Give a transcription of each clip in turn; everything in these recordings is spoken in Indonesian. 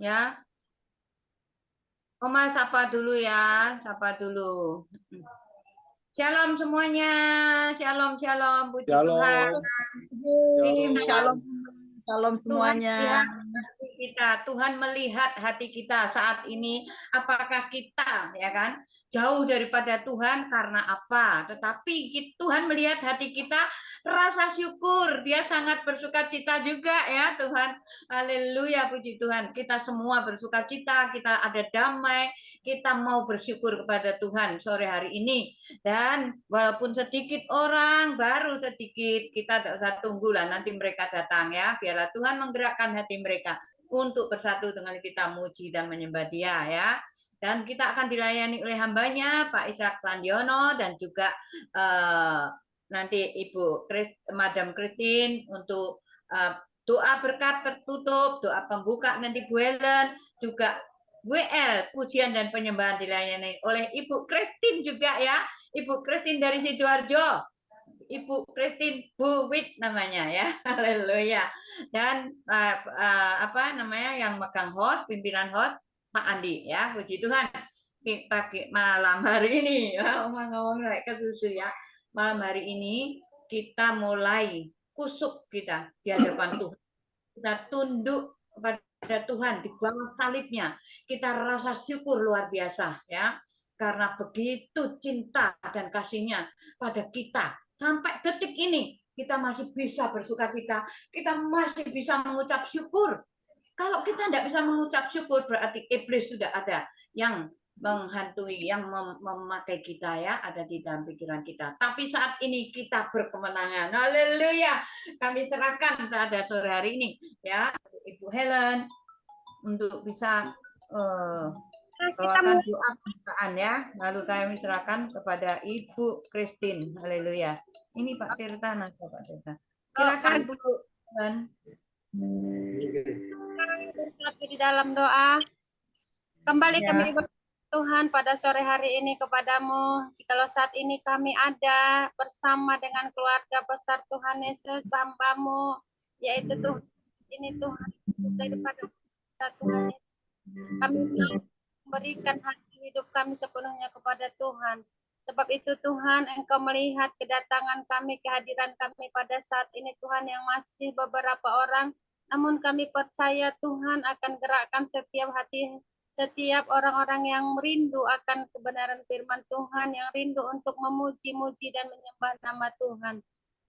Ya. Oma sapa dulu ya, sapa dulu. Shalom semuanya, shalom, shalom, puji Tuhan. Shalom, shalom Tuhan semuanya. melihat hati kita, Tuhan melihat hati kita saat ini. Apakah kita, ya kan, jauh daripada Tuhan karena apa? Tetapi Tuhan melihat hati kita, rasa syukur. Dia sangat bersuka cita juga ya Tuhan. Haleluya, puji Tuhan. Kita semua bersuka cita, kita ada damai, kita mau bersyukur kepada Tuhan sore hari ini. Dan walaupun sedikit orang, baru sedikit, kita tidak usah tunggulah nanti mereka datang ya. Biarlah Tuhan menggerakkan hati mereka untuk bersatu dengan kita, muji dan menyembah Dia ya. Dan kita akan dilayani oleh hambanya Pak Ishak Landiono dan juga nanti Ibu Madam Christine untuk doa berkat tertutup, doa pembuka nanti Bu Helen, juga WL pujian dan penyembahan dilayani oleh Ibu Christine juga ya. Ibu Christine dari Sidoarjo. Ibu Christine Buwit namanya ya. Haleluya. Dan apa namanya yang megang host, pimpinan host Pak Andi ya. Puji Tuhan. Pagi malam hari ini ya, ngomong kayak ke susu ya. Malam hari ini kita mulai kusuk kita di hadapan Tuhan. Kita tunduk kepada Tuhan di bawah salibnya. Kita rasa syukur luar biasa ya. Karena begitu cinta dan kasihnya pada kita. Sampai detik ini kita masih bisa bersuka cita. Kita masih bisa mengucap syukur. Kalau kita tidak bisa mengucap syukur berarti iblis sudah ada yang menghantui, yang memakai kita ya, ada di dalam pikiran kita. Tapi saat ini kita berkemenangan. Haleluya. Kami serahkan pada sore hari ini ya Ibu Helen untuk bisa bawakan doa pembukaan ya. Lalu kami serahkan kepada Ibu Christine. Haleluya. Ini Pak Tirta, nada Pak Tirta. Silakan Bu Helen. Di dalam doa kembali kami Tuhan pada sore hari ini kepadamu. Jikalau saat ini kami ada bersama dengan keluarga besar Tuhan Yesus, hamba-Mu, yaitu Tuhan ini Tuhan daripada Tuhan Yesus. Kami memberikan hati hidup kami sepenuhnya kepada Tuhan. Sebab itu Tuhan, Engkau melihat kedatangan kami, kehadiran kami pada saat ini Tuhan, yang masih beberapa orang. Namun kami percaya Tuhan akan gerakkan setiap hati, setiap orang-orang yang rindu akan kebenaran firman Tuhan, yang rindu untuk memuji-muji dan menyembah nama Tuhan.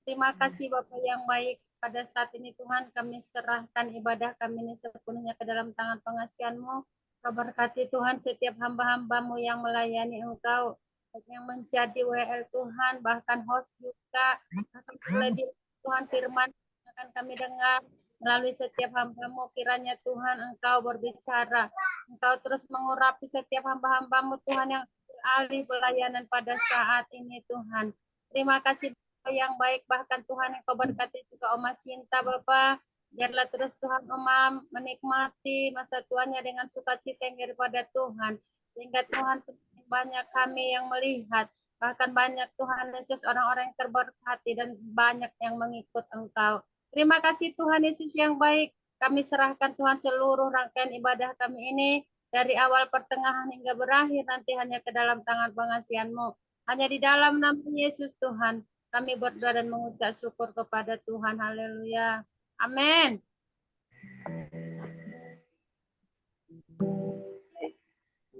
Terima kasih Bapa yang baik. Pada saat ini Tuhan, kami serahkan ibadah kami ini sepenuhnya ke dalam tangan pengasihan-Mu. Kau berkati Tuhan setiap hamba-hamba-Mu yang melayani Engkau, yang menjadi WL Tuhan, bahkan host juga akan menjadi Tuhan firman akan kami dengar melalui setiap hamba-Mu. Kiranya Tuhan Engkau berbicara, Engkau terus mengurapi setiap hamba-hamba-Mu Tuhan yang beralih pelayanan pada saat ini Tuhan. Terima kasih yang baik, bahkan Tuhan yang Kau berkati juga Oma Sinta Bapak. Biarlah terus Tuhan Oma menikmati masa tuanya dengan sukacita yang daripada Tuhan, sehingga Tuhan semakin banyak kami yang melihat, bahkan banyak Tuhan Yesus orang-orang yang terberkati dan banyak yang mengikut Engkau. Terima kasih Tuhan Yesus yang baik. Kami serahkan Tuhan seluruh rangkaian ibadah kami ini dari awal pertengahan hingga berakhir nanti hanya ke dalam tangan pengasihan-Mu. Hanya di dalam nama Yesus Tuhan kami berdoa dan mengucap syukur kepada Tuhan. Haleluya. Amin.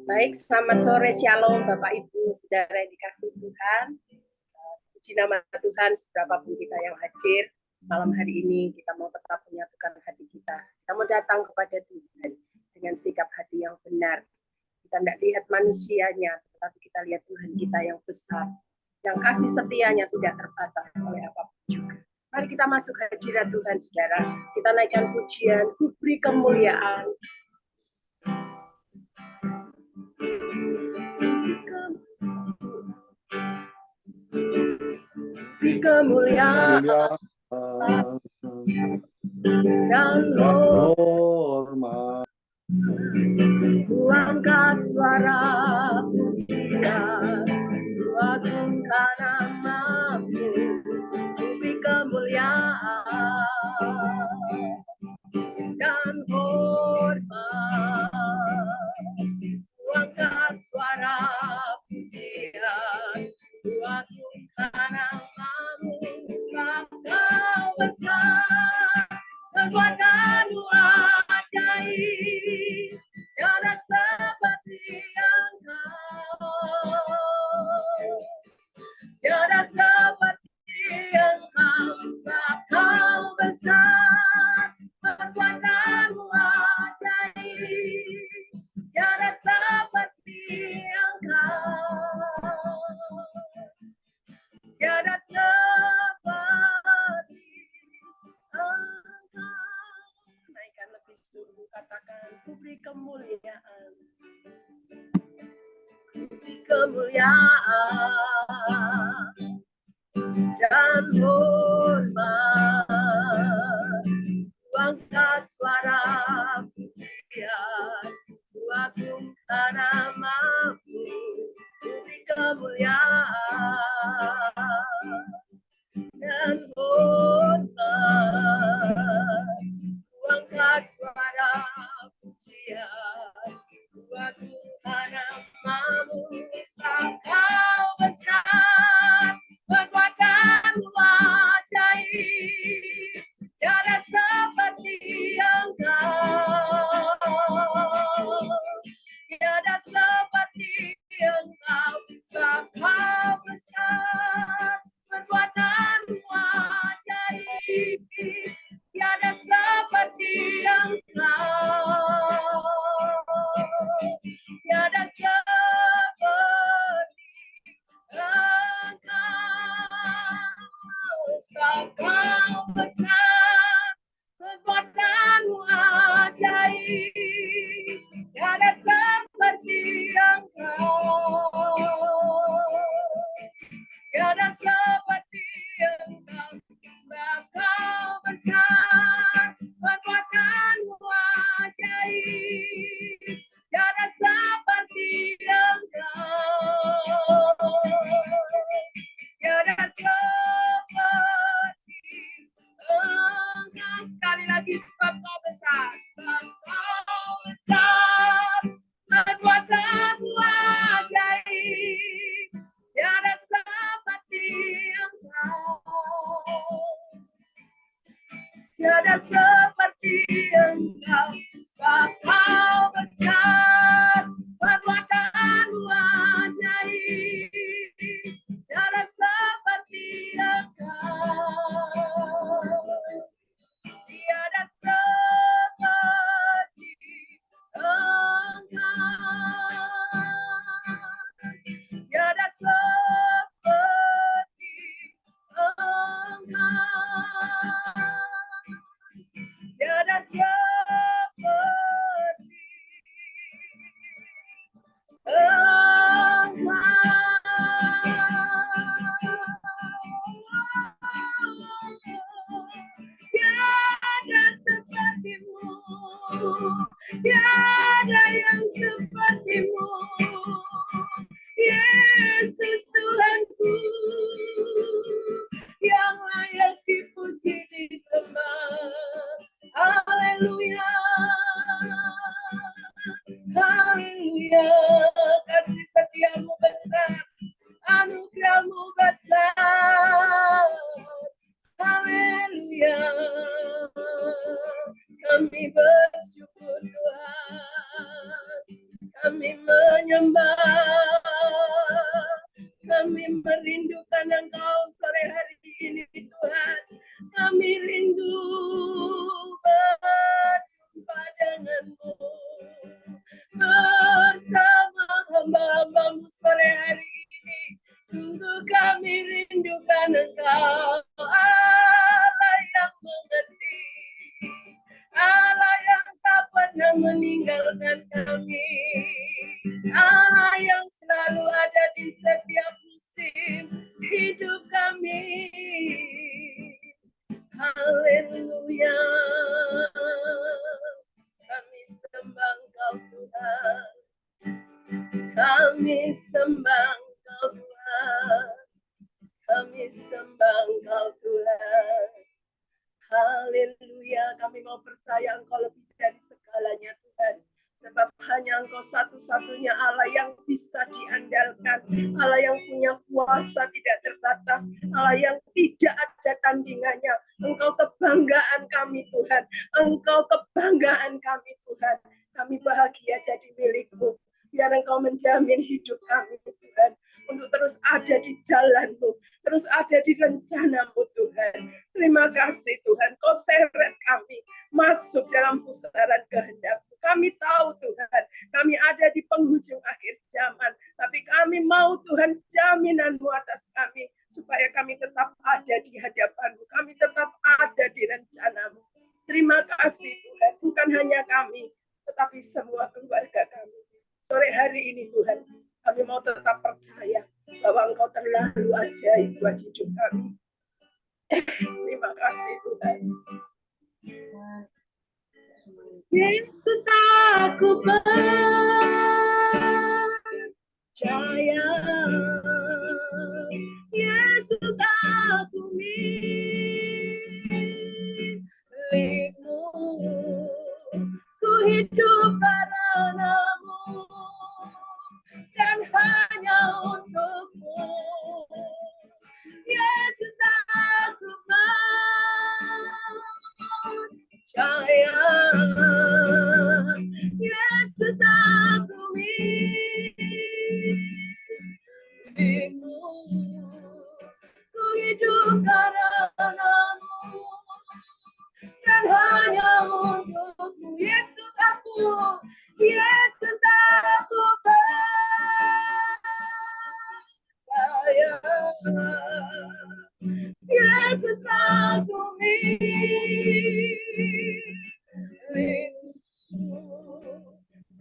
Baik, selamat sore, shalom Bapak Ibu, saudara yang dikasihi Tuhan. Puji nama Tuhan, seberapapun kita yang hadir malam hari ini, kita mau tetap menyatukan hati kita. Kita mau datang kepada Tuhan dengan sikap hati yang benar. Kita tidak lihat manusianya, tetapi kita lihat Tuhan kita yang besar, yang kasih setianya tidak terbatas oleh apapun juga. Mari kita masuk hadirat Tuhan, saudara. Kita naikkan pujian, Ku beri kemuliaan. Beri kemuliaan dan hormat. Ku angkat suara pujian, ku agungkan nama-Mu, ku beri kemuliaan dan hormat. ku beri kemuliaan, ku beri kemuliaan dan hormat. Ku angkat suara pujian, ku agungkan namamu, ku beri kemuliaan dan hormat. Ku angkat suara pujian, ku agungkan namamu, sebab kau besar, kekuatanmu ajaib, tiada seperti Engkau, tiada seperti Engkau, sebab kau besar, kekuatanmu ajaib, tiada seperti Engkau, tiada seperti Engkau, sebab kau besar, kekuatanmu ajaib, tiada seperti Engkau, tiada seperti Engkau, sebab kau besar, kekuatanmu ajaib, tiada seperti Engkau, tiada seperti Engkau. Sekali lagi, sebab kau besar, sebab kau besar, kekuatanmu ajaib, tiada seperti Engkau, tiada seperti Engkau, sebab kau besar, kekuatanmu ajaib, tiada seperti Engkau, tiada seperti Engkau, tiada seperti Engkau, tiada seperti tiada sepertimu, tiada yang sepertimu, Yesus Tuhanku, yang layak dipuji disembah. Haleluya, haleluya, kasih setiamu besar, anugerahmu besar. Haleluya, kami bersyukur Tuhan, kami menyembah, kami merindukan Engkau sore hari ini Tuhan, kami rindu berjumpa denganmu bersama hamba-hambamu sore hari ini. Sungguh kami rindukan Engkau, Allah yang mengerti, Allah yang tak pernah meninggalkan kami, Allah yang selalu ada di setiap musim hidup kami. Haleluya, kami sembah Engkau Tuhan, kami sembah Engkau Tuhan, kami sembah Engkau Tuhan. Haleluya, kami mau percaya Engkau lebih dari segalanya Tuhan. Sebab hanya Engkau satu-satunya Allah yang bisa diandalkan, Allah yang punya kuasa tidak terbatas, Allah yang tidak ada tandingannya. Engkau kebanggaan kami Tuhan, Engkau kebanggaan kami Tuhan. Kami bahagia jadi milik-Mu. Biar Engkau menjamin hidup kami Tuhan, untuk terus ada di jalan-Mu, terus ada di rencana-Mu Tuhan. Terima kasih Tuhan, Kau seret kami masuk dalam pusaran kehendak-Mu. Kami tahu Tuhan, kami ada di penghujung akhir zaman, tapi kami mau Tuhan jaminan-Mu atas kami, supaya kami tetap ada di hadapan-Mu, kami tetap ada di rencana-Mu. Terima kasih Tuhan, bukan hanya kami, tetapi semua keluarga kami. Sore hari ini Tuhan, kami mau tetap percaya bahwa Engkau terlalu ajaib buat hidup kami. Terima kasih Tuhan. Yesus, aku percaya. Yesus, aku milikmu. Ku hidup karena-Mu dan hanya untuk-Mu. Yesus, aku percaya. Yesus, aku milikmu. Ku hidup karena-Mu dan hanya untuk-Mu. Yesus, aku percaya. Yesus, aku milikmu.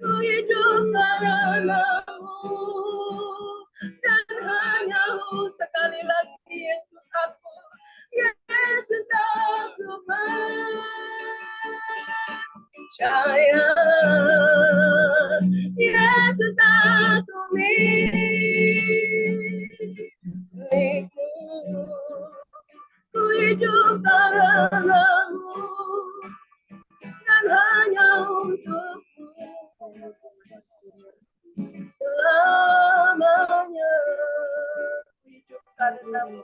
Ku hidup karena-Mu dan hanya-Mu. Sekali lagi, Yesus, aku percaya. Yesus, aku milikmu. Ku hidup karena-Mu dan hanya untuk-Mu. Selamanya hidup karena-Mu.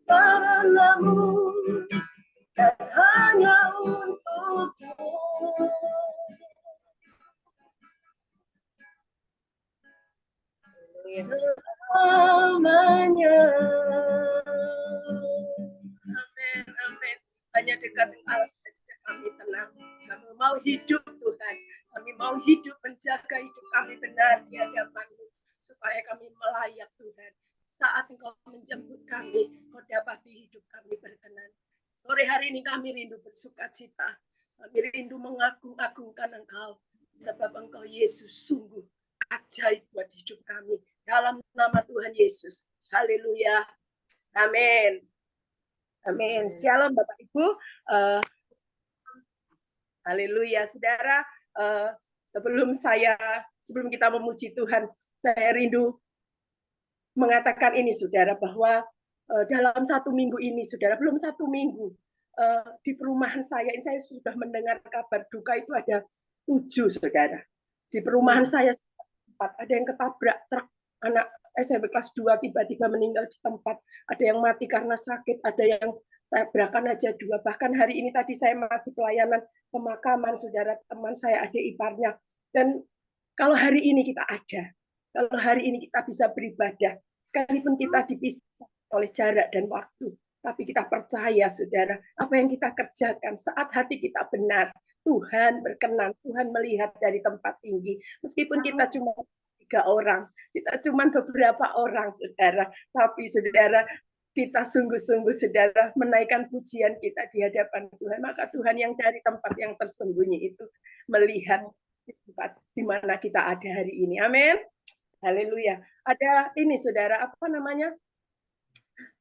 Karena-Mu dan hanya untuk-Mu. Selamanya. Amin, amin. Hanya dekat Allah saja kami tenang. Kami mau hidup Tuhan. Kami mau hidup, menjaga hidup kami benar di hadapan-Mu. Supaya kami melayat Tuhan. Saat Engkau menjemput kami, Kau dapati hidup kami berkenan. Sore hari ini kami rindu bersuka cita. Kami rindu mengagung-agungkan Engkau. Sebab Engkau Yesus sungguh ajaib buat hidup kami. Dalam nama Tuhan Yesus. Haleluya. Amin. Amin. Shalom Bapak Ibu. Haleluya. Saudara, sebelum kita memuji Tuhan, saya rindu mengatakan ini saudara, bahwa dalam 1 minggu ini saudara, belum 1 minggu di perumahan saya ini, saya sudah mendengar kabar duka itu ada 7 saudara. Di perumahan saya ada yang ketabrak truk, anak SMP kelas 2 tiba-tiba meninggal di tempat, ada yang mati karena sakit, ada yang tabrakan aja 2. Bahkan hari ini tadi saya masih pelayanan pemakaman saudara, teman saya, adik iparnya. Dan kalau hari ini kita ada, kalau hari ini kita bisa beribadah, sekalipun kita dipisah oleh jarak dan waktu, tapi kita percaya saudara, apa yang kita kerjakan saat hati kita benar, Tuhan berkenan, Tuhan melihat dari tempat tinggi. Meskipun kita cuma 3 orang, kita cuma beberapa orang saudara, tapi saudara, kita sungguh-sungguh saudara menaikkan pujian kita di hadapan Tuhan, maka Tuhan yang dari tempat yang tersembunyi itu melihat tempat di mana kita ada hari ini. Amin. Haleluya. Ada ini saudara, apa namanya?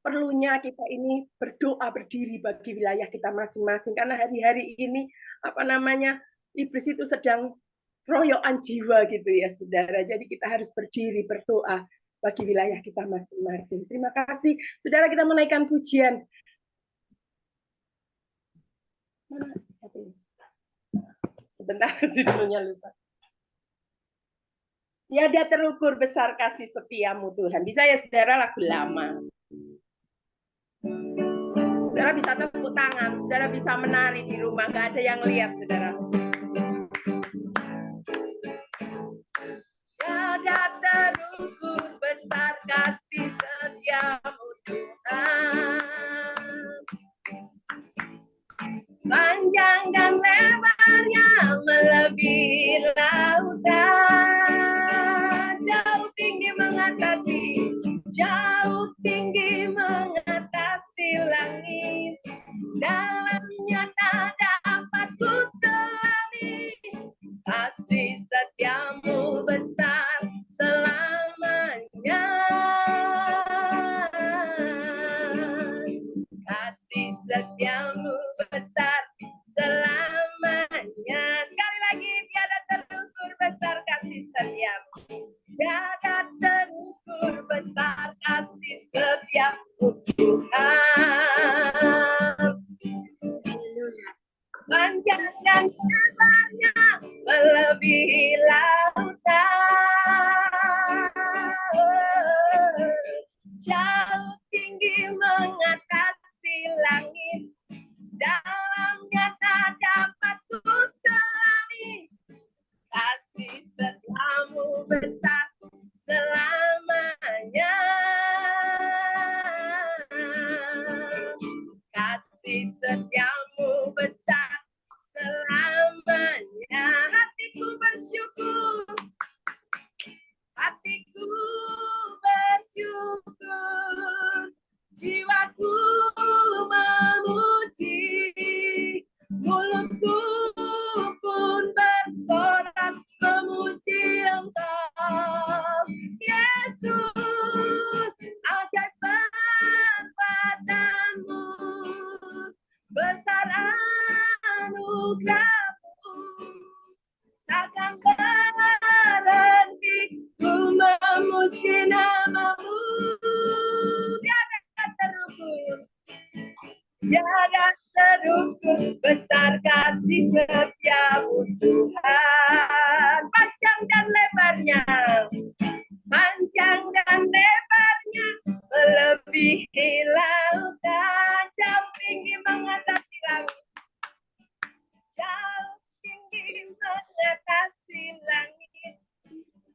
Perlunya kita ini berdoa berdiri bagi wilayah kita masing-masing, karena hari-hari ini apa namanya? Iblis itu sedang royokan jiwa gitu ya saudara. Jadi kita harus berdiri berdoa bagi wilayah kita masing-masing. Terima kasih. Saudara, kita menaikkan pujian. Sebentar, judulnya lupa. Tiada terukur besar kasih setiamu Tuhan. Bisa ya saudara, lagu lama. Saudara bisa tepuk tangan, saudara bisa menari di rumah, gak ada yang lihat saudara. Tiada terukur besar kasih setiamu Tuhan. Panjang dan lebarnya melebihi lautan, jauh tinggi mengatasi langit, dalamnya tak ada kasih setiamu besar selamanya. Kasih setiamu besar selamanya. Sekali lagi, tiada terukur besar kasih setiamu. Tiada terukur besar kasih setiamu Tuhan. Panjang dan lebarnya melebihi lautan, jauh tinggi mengatasi langit, dalamnya tak dapat ku selami. Kasih setiamu besar selamanya. Kasih setiamu besar selamanya. Hatiku bersyukur, hatiku bersyukur, jiwaku memuji, mulutku pun bersorak memuji Engkau, Yesus. Ajaib perbuatanmu, besar anugerahmu, takkan berhenti ku memuji namamu. Tiada terukur, tiada terukur besar kasih setiamu Tuhan. Panjang dan lebarnya, panjang dan lebarnya melebihi lautan, jauh tinggi mengatasi langit, jauh tinggi mengatasi langit,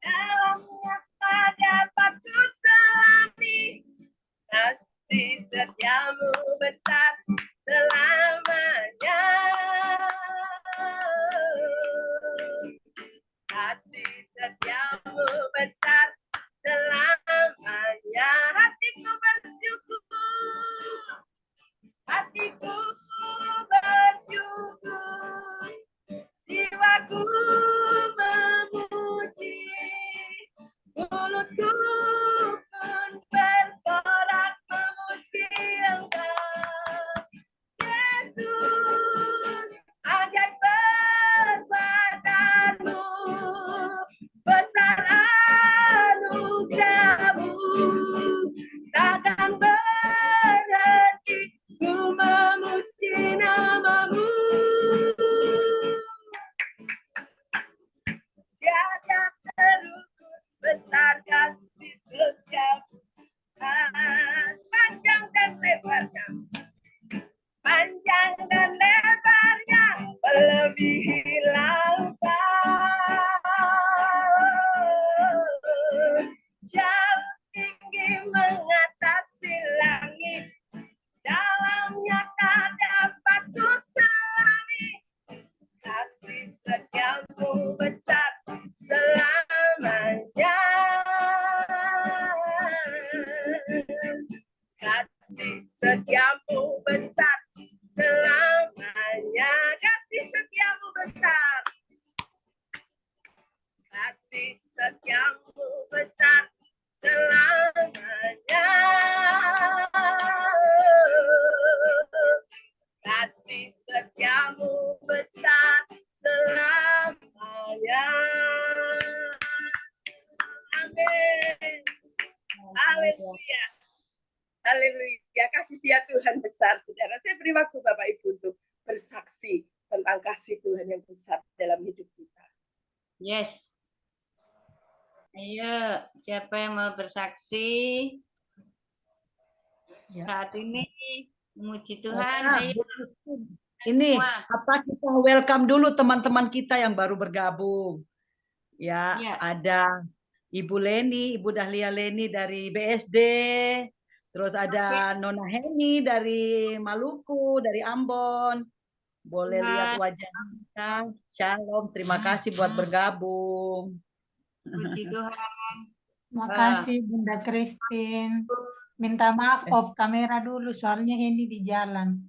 dalamnya tak dapat ku selami. Kasih setiamu besar selamanya. Kasih setiamu besar selamanya. Hatiku bersyukur, hatiku bersyukur, jiwaku memuji, mulutku pun bersorak memuji Engkau, Yesus. Ajaib perbuatanmu, besar anugerahmu, takkan berhenti ku memuji namamu. Tiada terukur besar kasih setiamu Tuhan. Panjang dan lebarnya, panjang dan lebarnya melebihi lautan, jauh tinggi mengatasi langit, dalamnya tak dapat ku selami. Kasih setiamu besar selamanya. Kasih setiamu besar selamanya. Kasih setiamu besar, kasih setiamu besar selamanya. Kasih setiamu besar selamanya. Amin. Haleluya. Haleluya. Kasih setia Tuhan besar, saudara. Saya beri waktu Bapak Ibu untuk bersaksi tentang kasih Tuhan yang besar dalam hidup kita. Yes. Ayo, siapa yang mau bersaksi Ya. saat ini? Memuji Tuhan. Nah, Ayo. ini Semua. apa kita welcome dulu teman-teman kita yang baru bergabung. Ya, Ya. ada Ibu Leni, Ibu Dahlia Leni dari BSD. Terus ada Nona Heni dari Maluku, dari Ambon. Boleh Tuhan. lihat wajah kita. Shalom, terima kasih buat bergabung. Puji Tuhan. Terima kasih Bunda Christine. Minta maaf off kamera dulu soalnya ini di jalan.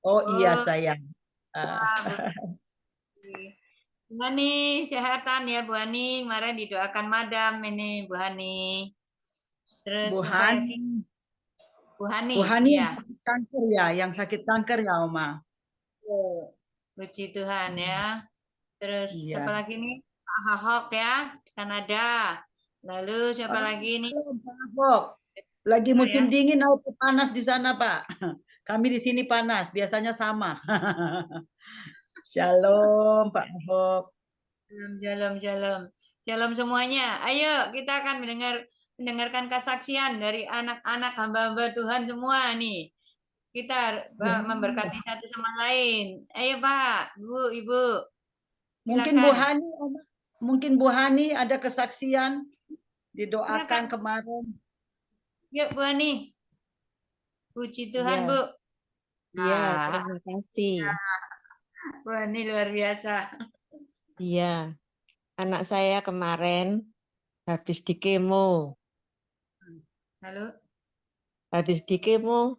Oh iya sayang. Wah, Bu Hani, sehatan ya Bu Hani. Kemarin didoakan Madam ini Bu Hani. Terus Bu supaya Hani. Bu Hani, Bu Hani yang iya. sakit kanker ya, yang sakit kanker ya, Oma. Oh, puji Tuhan ya. Terus siapa Iya. lagi nih? Pak Hahok ya, Kanada. Lalu siapa lagi nih? Oh, Pak Ahok. Lagi Oh, musim ya. dingin atau panas di sana, Pak? Kami di sini panas, biasanya sama. Shalom, Pak Ahok. Shalom, shalom, shalom. Shalom semuanya. Ayo kita akan mendengarkan kesaksian dari anak-anak hamba-hamba Tuhan semua nih. Kita memberkati satu sama lain. Ayo Pak, Bu, Ibu, Mungkin Bu silakan. Hani, Oma. Mungkin Bu Hani ada kesaksian didoakan Silakan. kemarin. Yuk Bu Ani. Puji Tuhan Iya, Bu. iya, Nah, terima kasih. Bu Ani luar biasa. Iya, anak saya kemarin habis di kemo. Lalu, Habis di kemo,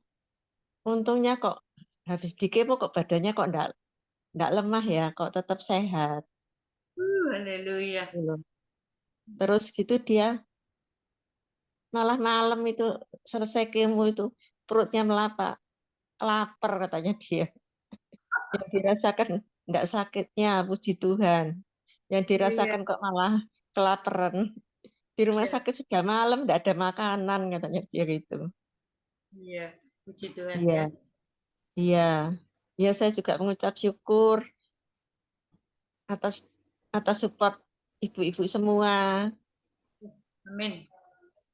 untungnya kok habis di kemo kok badannya kok enggak lemah ya, kok tetap sehat. haleluya. Gitu. Terus gitu dia malah malam itu selesai kemo itu perutnya melapak, lapar katanya dia. Yang dirasakan enggak sakitnya, puji Tuhan. Yang Iya, dirasakan kok malah kelaparan. Di rumah iya, sakit sudah malam, enggak ada makanan katanya dia gitu. iya. Puji Tuhan Iya, ya. iya, iya saya juga mengucap syukur atas atas support ibu-ibu semua Amin.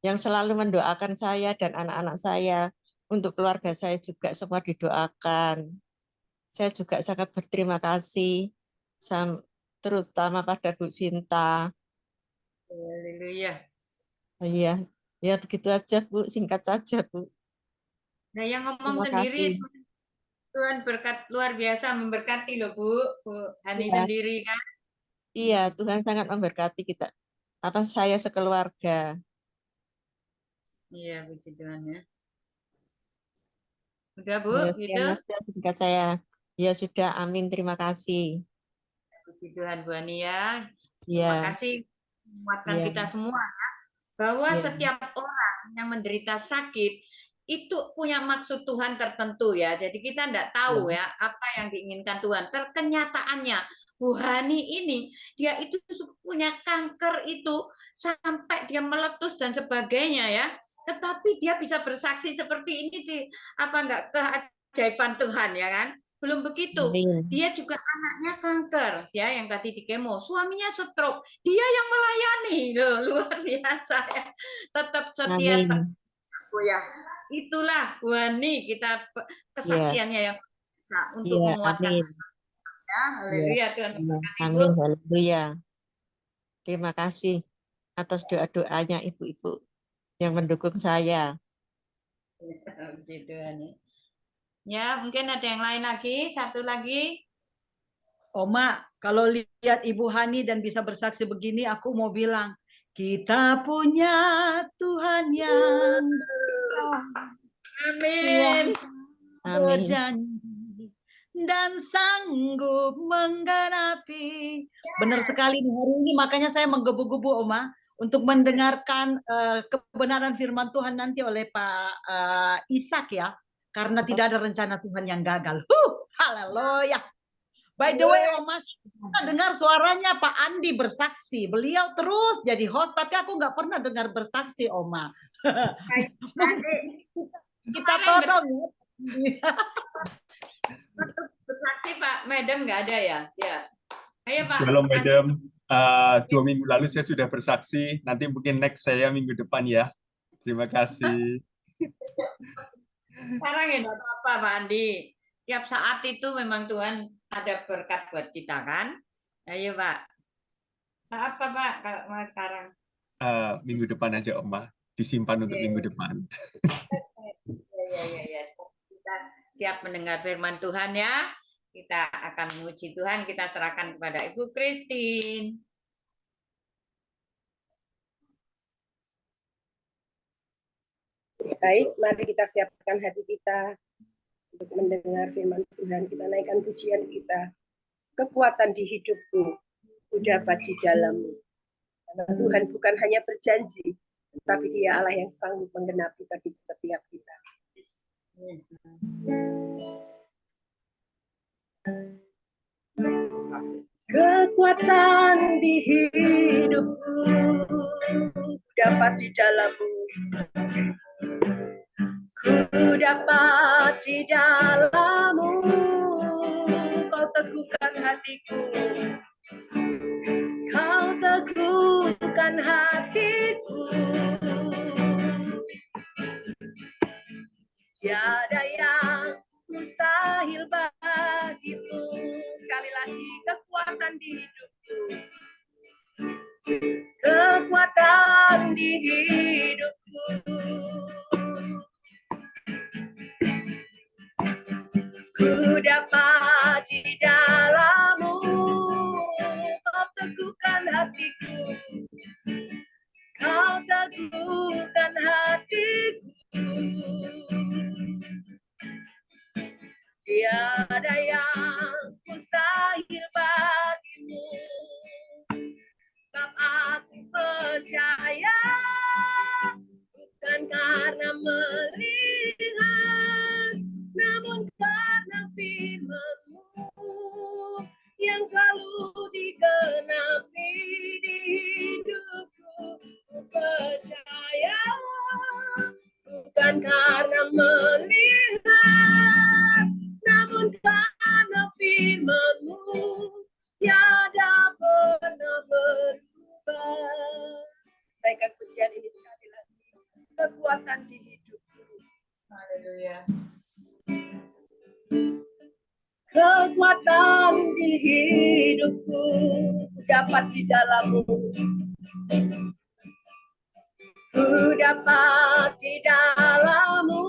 yang selalu mendoakan saya dan anak-anak saya. Untuk keluarga saya juga semua didoakan. Saya juga sangat berterima kasih, terutama pada Bu Sinta. Haleluya. Iya, ya begitu aja Bu, singkat saja Bu. Nah, yang ngomong Terima sendiri kasih. Tuhan berkat luar biasa memberkati loh Bu. Bu Hani Iya, sendiri kan. iya Tuhan sangat memberkati kita. Apa saya sekeluarga. Iya, puji Tuhan ya. Udah Bu, gitu. Demikian aja singkat saya. Ya sudah, amin. Terima kasih. Puji Tuhan Bu Hani ya. Terima Ya, kasih menguatkan ya, kita semua bahwa ya. setiap orang yang menderita sakit itu punya maksud Tuhan tertentu ya. Jadi kita tidak tahu Ya. ya apa yang diinginkan Tuhan. Terkenyataannya Bu Hani ini dia itu punya kanker itu sampai dia meletus dan sebagainya ya. Tetapi dia bisa bersaksi seperti ini di apa enggak keajaiban Tuhan ya kan? Belum begitu. Amin. Dia juga anaknya kanker ya yang tadi di kemo, suaminya stroke. Dia yang melayani loh, luar biasa ya. Tetap setia Amin. ya. Itulah Bu Hani kita Ya, kesaksiannya yang bisa untuk ya, menguatkan amin. ya. Ya, Haleluya Tuhan ya. memberkati Ibu. Amin. Haleluya. Terima kasih atas doa-doanya ibu-ibu yang mendukung saya. Puji Tuhan ya. Ya, mungkin ada yang lain lagi, satu lagi. Oma, kalau lihat Ibu Hani dan bisa bersaksi begini, aku mau bilang, kita punya Tuhan yang besar, yang Amin. Amin. berjanji dan sanggup menggenapi. Benar sekali nih, hari ini makanya saya menggebu-gebu Oma untuk mendengarkan kebenaran firman Tuhan nanti oleh Pak Ishak ya, karena tidak ada rencana Tuhan yang gagal. Haleluya. By the way, Oma, kita dengar suaranya Pak Andi bersaksi. Beliau terus jadi host, tapi aku nggak pernah dengar bersaksi, Oma. Kita todong ya. Bersaksi Pak, Madam nggak ada ya? Ya. Ayo Pak. Shalom, Madam. 2 minggu lalu saya sudah bersaksi. Nanti mungkin next saya minggu depan ya. Terima kasih. Sekarang ya nggak apa-apa Pak Andi. Tiap saat itu memang Tuhan ada berkat buat kita kan. Ayo Pak. Apa Pak kalau mau sekarang? Minggu depan aja, Oma. Disimpan untuk minggu depan. Ya. Kita siap mendengar firman Tuhan ya. Kita akan memuji Tuhan. Kita serahkan kepada Ibu Christine. Baik, mari kita siapkan hati kita untuk mendengar firman Tuhan. Kita naikkan pujian kita. Kekuatan di hidupku. ku dapat di dalam-Mu. Karena Tuhan bukan hanya berjanji, tetapi Dia Allah yang sanggup menggenapi bagi setiap kita. Kekuatan di hidupku dapat di dalam-Mu. Ku dapat di dalam-Mu. Kau teguhkan hatiku. Kau teguhkan hatiku. Tiada yang mustahil bagimu. Sekali lagi, kekuatan di hidupku. Kekuatan di hidupku. Ku dapat di dalam-Mu. Kau teguhkan hatiku. Kau teguhkan hatiku. Tiada yang mustahil bagimu. Sebab aku percaya, bukan karena melihat, namun karena firman-Mu yang selalu digenapi di hidupku. Ku percaya, bukan karena melihat, namun karena firman-Mu tiada pernah berubah. Baikkan pujian ini sekali lagi. Kekuatan di hidupku. Haleluya. Kekuatan di hidupku dapat di dalam-Mu. Ku dapat di dalam-Mu.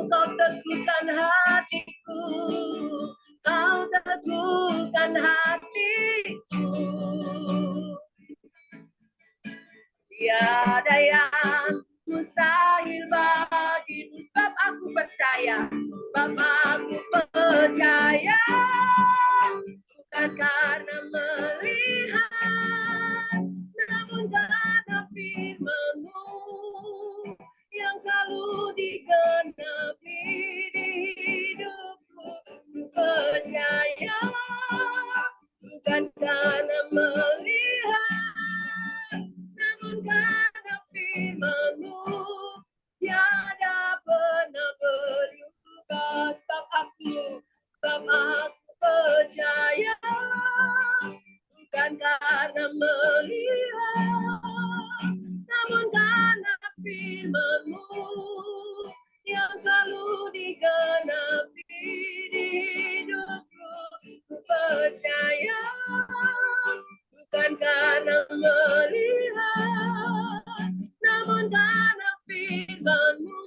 Kau teguhkan hatiku. Kau teguhkan hatiku. Tiada yang mustahil bagimu. Sebab aku percaya. Sebab aku percaya. Bukan karena melihat, namun karena firman-Mu yang selalu digenapi di hidupku. Ku percaya, bukan karena melihat, namun karena firman-Mu tiada pernah berubah. Sebab aku percaya, bukan karena melihat, namun karena firman-Mu yang selalu digenapi di hidupku. Ku percaya, bukan karena melihat, namun karena firman-Mu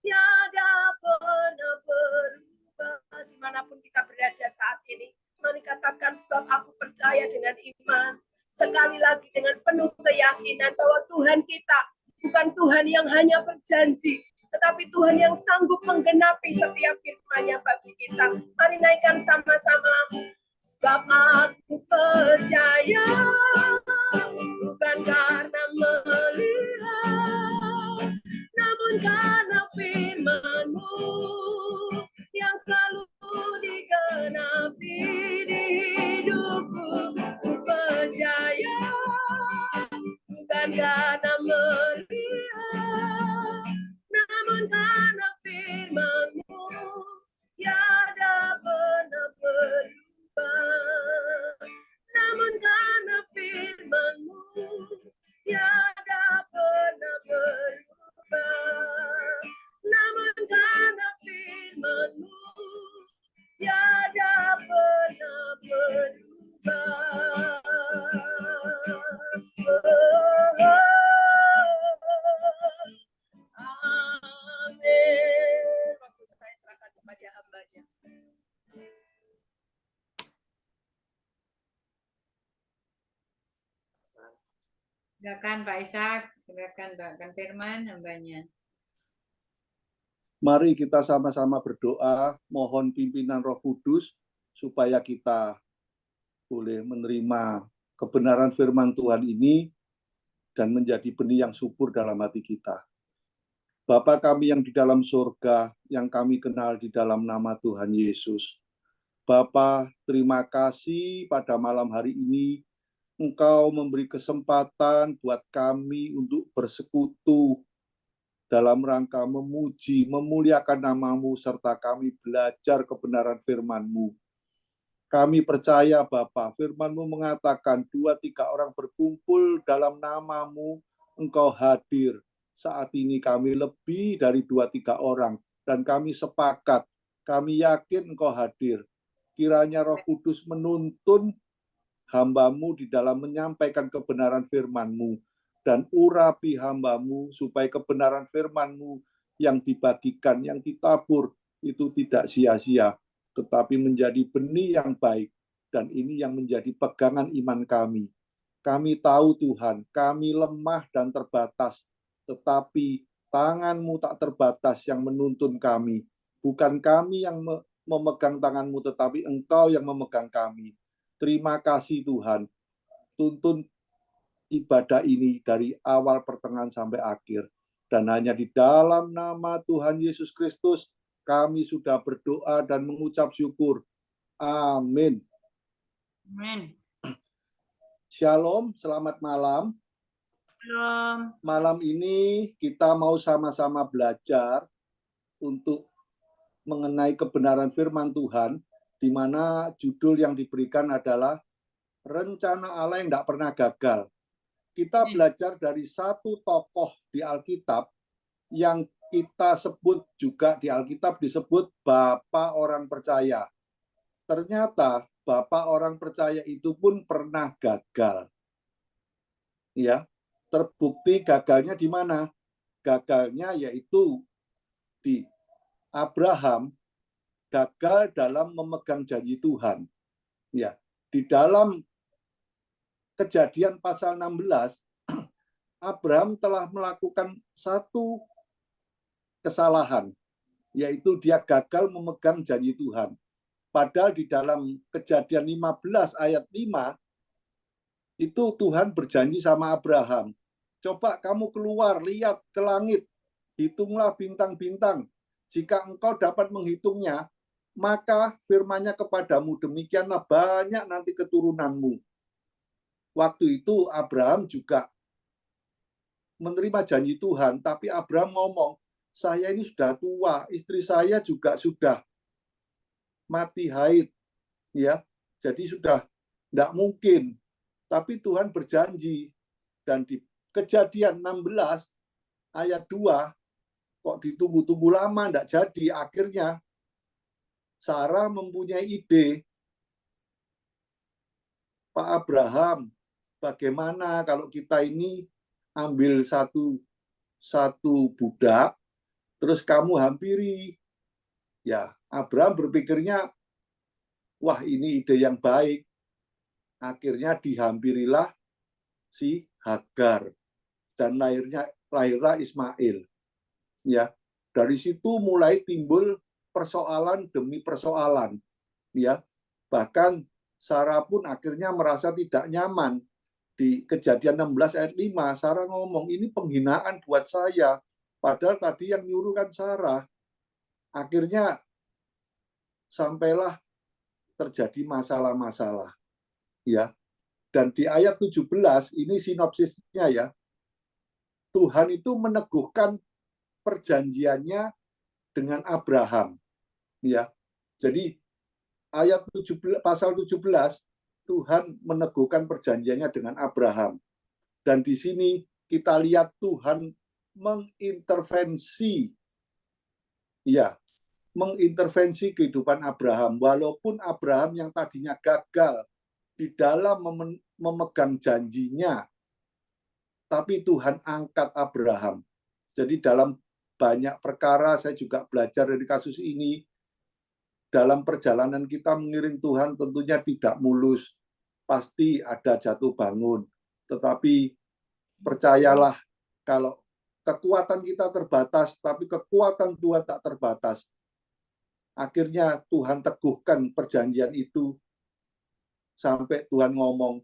tiada pernah berubah. Dimanapun kita berada saat ini, mari katakan, sebab aku percaya dengan iman. Sekali lagi dengan penuh keyakinan bahwa Tuhan kita bukan Tuhan yang hanya berjanji, tetapi Tuhan yang sanggup menggenapi setiap firman-Nya bagi kita. Mari naikkan sama-sama. Sebab aku percaya, bukan karena melihat, namun karena firman-Mu yang selalu digenapi di hidupku. Ku percaya, bukan karena melihat, namun karena firman-Mu tiada pernah berubah. Namun karena firman-Mu tiada pernah berubah. Namun karena firman-Mu tiada pernah berubah. Amin. Waktu saya serahkan kepada hamba-Nya. Silakan Pak Ishak, silakan Mbak Firman, hambanya. Mari kita sama-sama berdoa, mohon pimpinan Roh Kudus supaya kita boleh menerima kebenaran firman Tuhan ini dan menjadi benih yang subur dalam hati kita. Bapa kami yang di dalam surga, yang kami kenal di dalam nama Tuhan Yesus. Bapa, terima kasih pada malam hari ini Engkau memberi kesempatan buat kami untuk bersekutu dalam rangka memuji, memuliakan nama-Mu, serta kami belajar kebenaran firman-Mu. Kami percaya Bapa, firman-Mu mengatakan 2-3 orang berkumpul dalam nama-Mu, Engkau hadir. Saat ini kami lebih dari 2-3 orang, dan kami sepakat, kami yakin Engkau hadir. Kiranya Roh Kudus menuntun hamba-Mu di dalam menyampaikan kebenaran firman-Mu, dan urapi hamba-Mu supaya kebenaran firman-Mu yang dibagikan, yang ditabur, itu tidak sia-sia, tetapi menjadi benih yang baik, dan ini yang menjadi pegangan iman kami. Kami tahu Tuhan, kami lemah dan terbatas, tetapi tangan-Mu tak terbatas yang menuntun kami. Bukan kami yang memegang tangan-Mu, tetapi Engkau yang memegang kami. Terima kasih Tuhan, tuntun ibadah ini dari awal, pertengahan, sampai akhir. Dan hanya di dalam nama Tuhan Yesus Kristus, kami sudah berdoa dan mengucap syukur. Amin. Amin. Shalom, selamat malam. Shalom. Malam ini kita mau sama-sama belajar untuk mengenai kebenaran firman Tuhan, di mana judul yang diberikan adalah Rencana Allah yang tidak pernah gagal. Kita belajar dari satu tokoh di Alkitab yang kita sebut juga di Alkitab disebut Bapak orang percaya. Ternyata Bapak orang percaya itu pun pernah gagal. Ya, terbukti gagalnya di mana? Gagalnya yaitu di Abraham, gagal dalam memegang janji Tuhan. Ya, di dalam Kejadian pasal 16, Abraham telah melakukan satu kesalahan, yaitu dia gagal memegang janji Tuhan. Padahal di dalam Kejadian 15 ayat 5, itu Tuhan berjanji sama Abraham, coba kamu keluar, lihat ke langit, hitunglah bintang-bintang. Jika engkau dapat menghitungnya, maka firman-Nya kepadamu, demikianlah banyak nanti keturunanmu. Waktu itu Abraham juga menerima janji Tuhan, tapi Abraham ngomong, saya ini sudah tua, istri saya juga sudah mati haid, ya, jadi sudah tidak mungkin. Tapi Tuhan berjanji, dan di Kejadian 16 ayat 2, kok ditunggu-tunggu lama, tidak jadi. Akhirnya Sarah mempunyai ide, Pak Abraham, bagaimana kalau kita ini ambil satu budak, terus kamu hampiri. Ya, Abraham berpikirnya, wah ini ide yang baik. Akhirnya dihampirilah si Hagar, dan lahirlah Ismail. Ya, dari situ mulai timbul persoalan demi persoalan. Ya, bahkan Sarah pun akhirnya merasa tidak nyaman. Di Kejadian 16 ayat 5, Sarah ngomong, ini penghinaan buat saya. Padahal tadi yang nyuruh kan Sarah. Akhirnya sampailah terjadi masalah-masalah. Ya. Dan di ayat 17, ini sinopsisnya ya. Tuhan itu meneguhkan perjanjiannya dengan Abraham. Ya. Jadi ayat 17, pasal 17, Tuhan meneguhkan perjanjiannya dengan Abraham. Dan di sini kita lihat Tuhan mengintervensi, ya, mengintervensi kehidupan Abraham. Walaupun Abraham yang tadinya gagal di dalam memegang janjinya, tapi Tuhan angkat Abraham. Jadi dalam banyak perkara saya juga belajar dari kasus ini. Dalam perjalanan kita mengiring Tuhan tentunya tidak mulus. Pasti ada jatuh bangun. Tetapi percayalah, kalau kekuatan kita terbatas, tapi kekuatan Tuhan tak terbatas. Akhirnya Tuhan teguhkan perjanjian itu sampai Tuhan ngomong,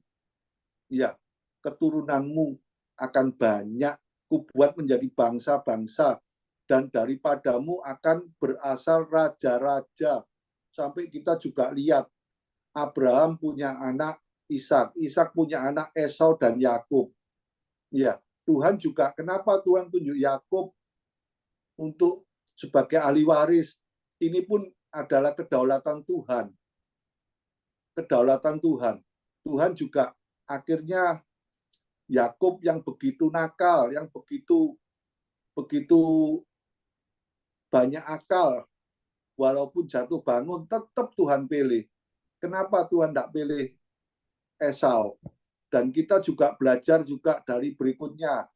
ya, keturunanmu akan banyak, kubuat menjadi bangsa-bangsa, dan daripadamu akan berasal raja-raja. Sampai kita juga lihat, Abraham punya anak Ishak, Ishak punya anak Esau dan Yakub. Ya, Tuhan juga, kenapa Tuhan tunjuk Yakub untuk sebagai ahli waris? Ini pun adalah kedaulatan Tuhan. Kedaulatan Tuhan. Tuhan juga akhirnya Yakub yang begitu nakal, yang begitu banyak akal, walaupun jatuh bangun, tetap Tuhan pilih. Kenapa Tuhan tidak pilih Esau? Dan kita juga belajar juga dari berikutnya.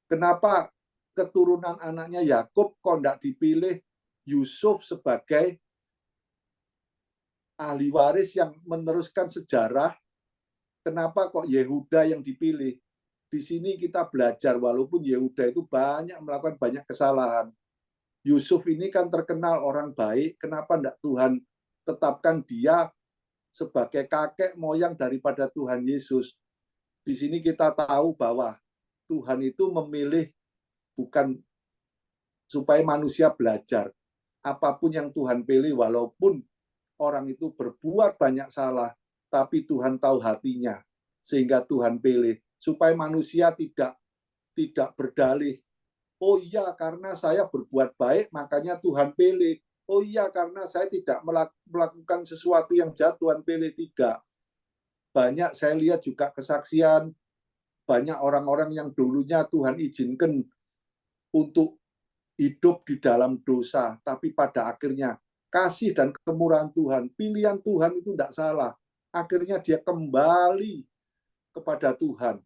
Kenapa keturunan anaknya Yakub kok tidak dipilih Yusuf sebagai ahli waris yang meneruskan sejarah? Kenapa kok Yehuda yang dipilih? Di sini kita belajar, walaupun Yehuda itu melakukan banyak kesalahan. Yusuf ini kan terkenal orang baik, kenapa tidak Tuhan tetapkan dia sebagai kakek moyang daripada Tuhan Yesus? Di sini kita tahu bahwa Tuhan itu memilih bukan supaya manusia belajar. Apapun yang Tuhan pilih, walaupun orang itu berbuat banyak salah, tapi Tuhan tahu hatinya, sehingga Tuhan pilih supaya manusia tidak berdalih. Oh iya, karena saya berbuat baik, makanya Tuhan pilih. Oh iya, karena saya tidak melakukan sesuatu yang jahat, Tuhan pilih. Tidak. Banyak saya lihat juga kesaksian, banyak orang-orang yang dulunya Tuhan izinkan untuk hidup di dalam dosa, tapi pada akhirnya kasih dan kemurahan Tuhan, pilihan Tuhan itu tidak salah. Akhirnya dia kembali kepada Tuhan.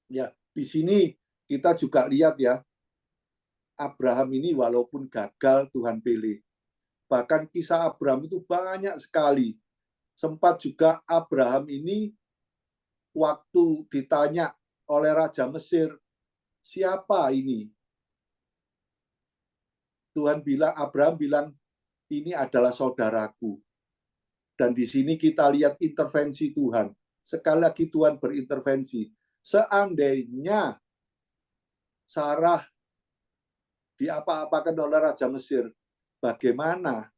Ya, di sini kita juga lihat ya, Abraham ini walaupun gagal Tuhan pilih. Bahkan kisah Abraham itu banyak sekali. Sempat juga Abraham ini waktu ditanya oleh Raja Mesir, siapa ini? Abraham bilang, ini adalah saudaraku. Dan di sini kita lihat intervensi Tuhan. Sekali lagi Tuhan berintervensi. Seandainya Sarah diapa-apakan oleh Raja Mesir, bagaimana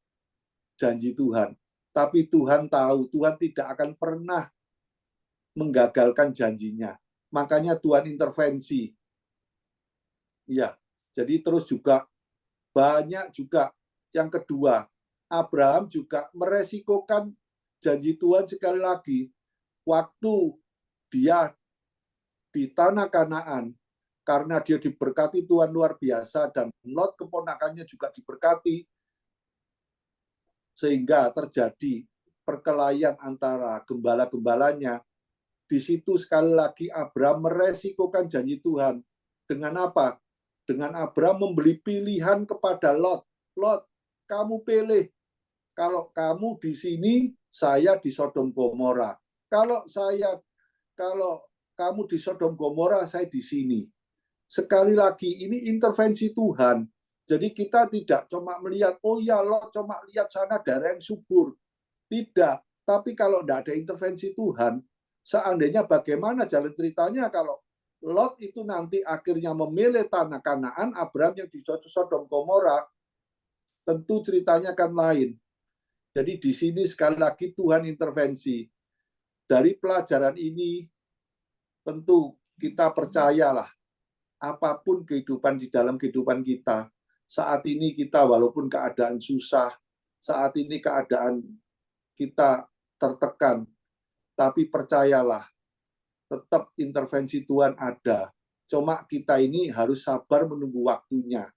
janji Tuhan? Tapi Tuhan tahu, Tuhan tidak akan pernah menggagalkan janjinya. Makanya Tuhan intervensi. Ya, jadi terus juga banyak juga. Yang kedua, Abraham juga meresikokan janji Tuhan sekali lagi. Waktu dia di tanah Kanaan, karena dia diberkati Tuhan luar biasa, dan Lot keponakannya juga diberkati, sehingga terjadi perkelahian antara gembala-gembalanya. Di situ sekali lagi Abraham meresikokan janji Tuhan. Dengan apa? Dengan Abraham membeli pilihan kepada Lot. Lot, kamu pilih. Kalau kamu di sini, saya di Sodom Gomora. Kalau kamu di Sodom Gomora, saya di sini. Sekali lagi, ini intervensi Tuhan. Jadi kita tidak cuma melihat, oh ya Lot cuma lihat sana daerah yang subur. Tidak. Tapi kalau tidak ada intervensi Tuhan, seandainya bagaimana jalan ceritanya kalau Lot itu nanti akhirnya memilih tanah Kanaan, Abraham yang di Sodom Gomora, tentu ceritanya akan lain. Jadi di sini sekali lagi Tuhan intervensi. Dari pelajaran ini, tentu kita percayalah, apapun kehidupan di dalam kehidupan kita, saat ini kita walaupun keadaan susah, saat ini keadaan kita tertekan, tapi percayalah, tetap intervensi Tuhan ada. Cuma kita ini harus sabar menunggu waktunya.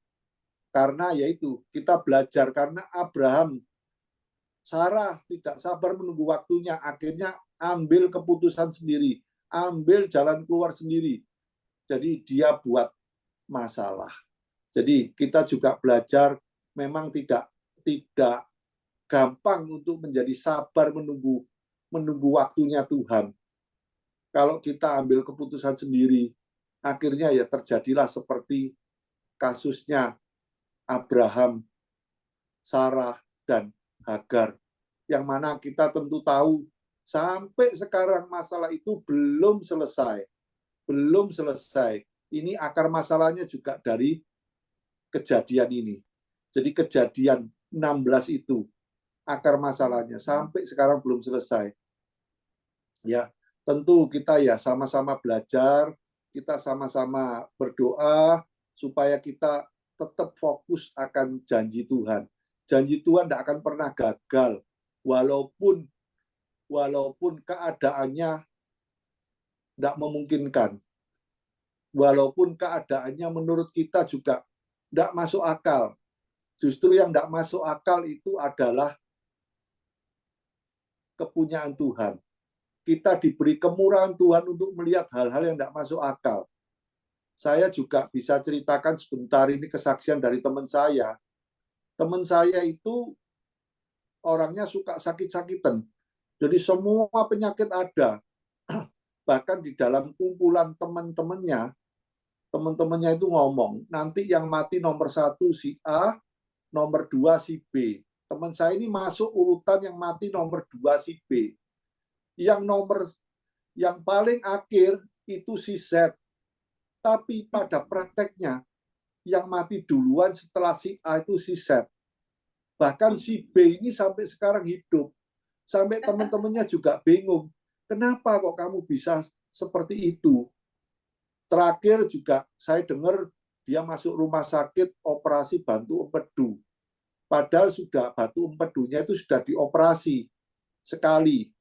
Karena yaitu, kita belajar karena Abraham, Sarah tidak sabar menunggu waktunya, akhirnya ambil keputusan sendiri, ambil jalan keluar sendiri. Jadi dia buat masalah. Jadi kita juga belajar memang tidak gampang untuk menjadi sabar menunggu waktunya Tuhan. Kalau kita ambil keputusan sendiri, akhirnya ya terjadilah seperti kasusnya Abraham, Sarah, dan Hagar. Yang mana kita tentu tahu Sampai sekarang masalah itu belum selesai. Belum selesai. Ini akar masalahnya juga dari kejadian ini. Jadi kejadian 16 itu akar masalahnya sampai sekarang belum selesai. Ya, tentu kita ya sama-sama belajar, kita sama-sama berdoa supaya kita tetap fokus akan janji Tuhan. Janji Tuhan tidak akan pernah gagal walaupun keadaannya tidak memungkinkan. Walaupun keadaannya menurut kita juga tidak masuk akal. Justru yang tidak masuk akal itu adalah kepunyaan Tuhan. Kita diberi kemurahan Tuhan untuk melihat hal-hal yang tidak masuk akal. Saya juga bisa ceritakan sebentar ini kesaksian dari teman saya. Teman saya itu orangnya suka sakit-sakitan. Jadi semua penyakit ada. Bahkan di dalam kumpulan teman-temannya itu ngomong, nanti yang mati nomor 1 si A, nomor 2 si B. Teman saya ini masuk urutan yang mati nomor 2 si B. Yang paling akhir itu si Z. Tapi pada prakteknya, yang mati duluan setelah si A itu si Z. Bahkan si B ini sampai sekarang hidup. Sampai teman-temannya juga bingung. Kenapa kok kamu bisa seperti itu? Terakhir juga saya dengar dia masuk rumah sakit operasi bantu empedu. Padahal sudah batu empedunya itu sudah dioperasi sekali.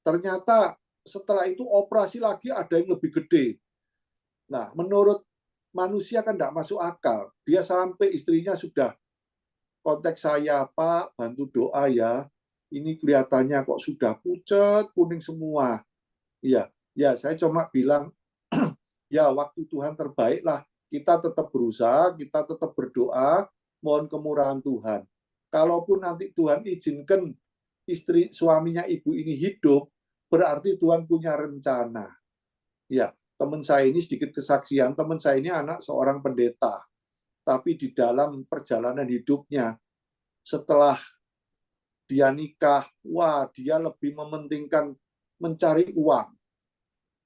Ternyata setelah itu operasi lagi ada yang lebih gede. Nah, menurut manusia kan tidak masuk akal. Dia sampai istrinya sudah kontak saya, Pak, bantu doa ya. Ini kelihatannya kok sudah pucat, kuning semua. Iya, ya saya cuma bilang, ya waktu Tuhan terbaiklah. Kita tetap berusaha, kita tetap berdoa, mohon kemurahan Tuhan. Kalaupun nanti Tuhan izinkan istri suaminya ibu ini hidup, berarti Tuhan punya rencana. Ya, teman saya ini sedikit kesaksian, teman saya ini anak seorang pendeta. Tapi di dalam perjalanan hidupnya, setelah dia nikah, wah dia lebih mementingkan mencari uang.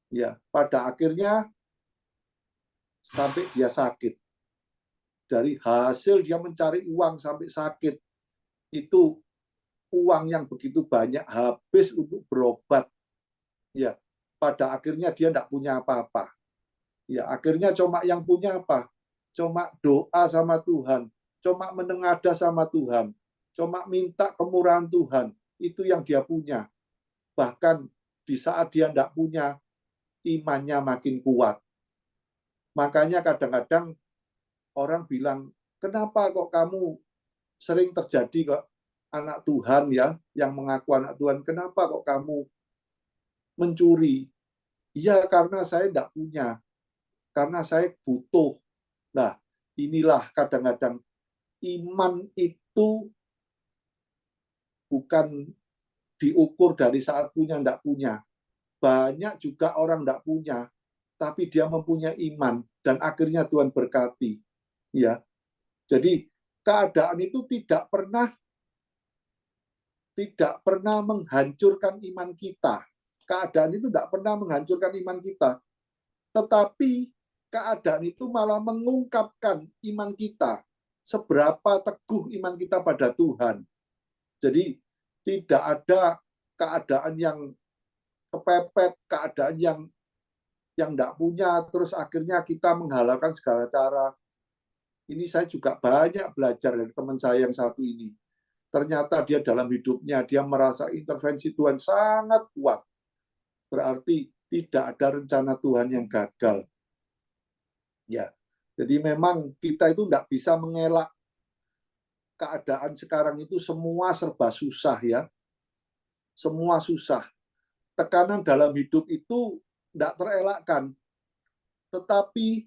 Ya, pada akhirnya sampai dia sakit. Dari hasil dia mencari uang sampai sakit, itu uang yang begitu banyak habis untuk berobat. Ya, pada akhirnya dia tidak punya apa-apa. Ya, akhirnya cuma yang punya apa? Cuma doa sama Tuhan, cuma menengadah sama Tuhan, cuma minta kemurahan Tuhan. Itu yang dia punya. Bahkan di saat dia tidak punya, imannya makin kuat. Makanya kadang-kadang orang bilang, kenapa kok kamu sering terjadi kok anak Tuhan ya, yang mengaku anak Tuhan, kenapa kok kamu mencuri? Ya karena saya tidak punya, karena saya butuh. Nah, inilah kadang-kadang iman itu bukan diukur dari saat punya, tidak punya. Banyak juga orang tidak punya, tapi dia mempunyai iman, dan akhirnya Tuhan berkati. Ya, jadi keadaan itu tidak pernah menghancurkan iman kita. Keadaan itu tidak pernah menghancurkan iman kita. Tetapi keadaan itu malah mengungkapkan iman kita. Seberapa teguh iman kita pada Tuhan. Jadi tidak ada keadaan yang kepepet, keadaan yang tidak punya, terus akhirnya kita menghalalkan segala cara. Ini saya juga banyak belajar dari teman saya yang satu ini. Ternyata dia dalam hidupnya, dia merasa intervensi Tuhan sangat kuat. Berarti tidak ada rencana Tuhan yang gagal. Ya, jadi memang kita itu tidak bisa mengelak keadaan sekarang itu semua serba susah ya. Semua susah. Tekanan dalam hidup itu tidak terelakkan. Tetapi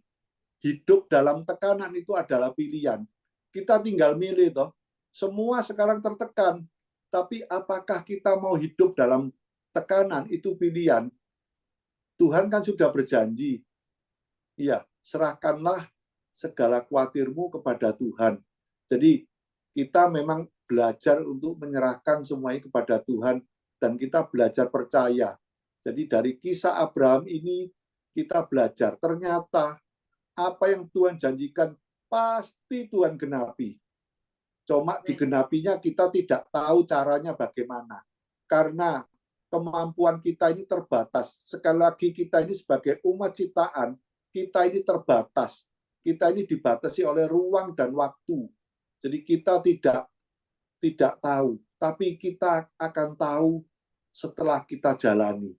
hidup dalam tekanan itu adalah pilihan. Kita tinggal milih toh. Semua sekarang tertekan. Tapi apakah kita mau hidup dalam tekanan itu pilihan? Tuhan kan sudah berjanji. Iya, serahkanlah segala khawatirmu kepada Tuhan. Jadi kita memang belajar untuk menyerahkan semuanya kepada Tuhan dan kita belajar percaya. Jadi dari kisah Abraham ini kita belajar, ternyata apa yang Tuhan janjikan pasti Tuhan genapi. Cuma digenapinya kita tidak tahu caranya bagaimana. Karena kemampuan kita ini terbatas. Sekali lagi kita ini sebagai umat ciptaan, kita ini terbatas. Kita ini dibatasi oleh ruang dan waktu. Jadi kita tidak tahu, tapi kita akan tahu setelah kita jalani.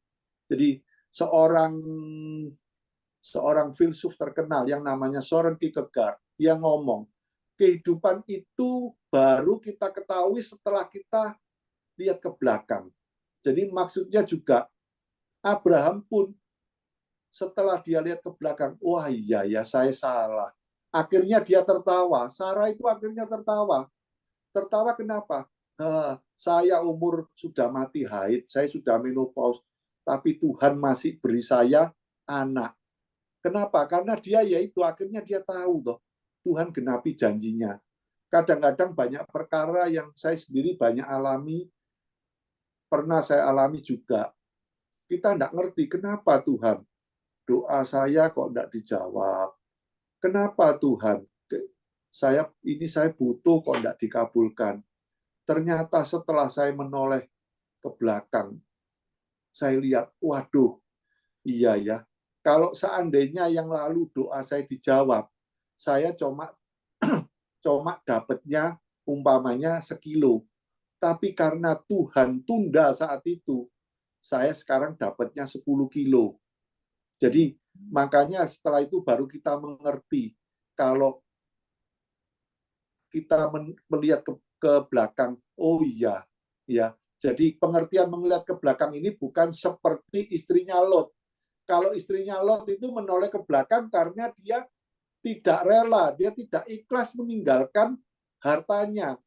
Jadi seorang filsuf terkenal yang namanya Søren Kierkegaard, dia ngomong, kehidupan itu baru kita ketahui setelah kita lihat ke belakang. Jadi maksudnya juga Abraham pun setelah dia lihat ke belakang, wah iya ya saya salah. Akhirnya dia tertawa. Sarah itu akhirnya tertawa. Tertawa kenapa? Saya umur sudah mati haid, saya sudah menopause, tapi Tuhan masih beri saya anak. Kenapa? Karena dia yaitu akhirnya dia tahu toh Tuhan genapi janjinya. Kadang-kadang banyak perkara yang saya sendiri banyak alami, pernah saya alami juga. Kita tidak ngerti kenapa Tuhan doa saya kok tidak dijawab. Kenapa Tuhan saya butuh kok tidak dikabulkan. Ternyata setelah saya menoleh ke belakang, saya lihat, waduh, iya ya. Kalau seandainya yang lalu doa saya dijawab, saya cuma dapatnya umpamanya 1 kilo. Tapi karena Tuhan tunda saat itu, saya sekarang dapatnya 10 kilo. Jadi makanya setelah itu baru kita mengerti kalau kita melihat ke belakang, oh iya, ya. Jadi pengertian melihat ke belakang ini bukan seperti istrinya Lot. Kalau istrinya Lot itu menoleh ke belakang karena dia tidak rela, dia tidak ikhlas meninggalkan hartanya.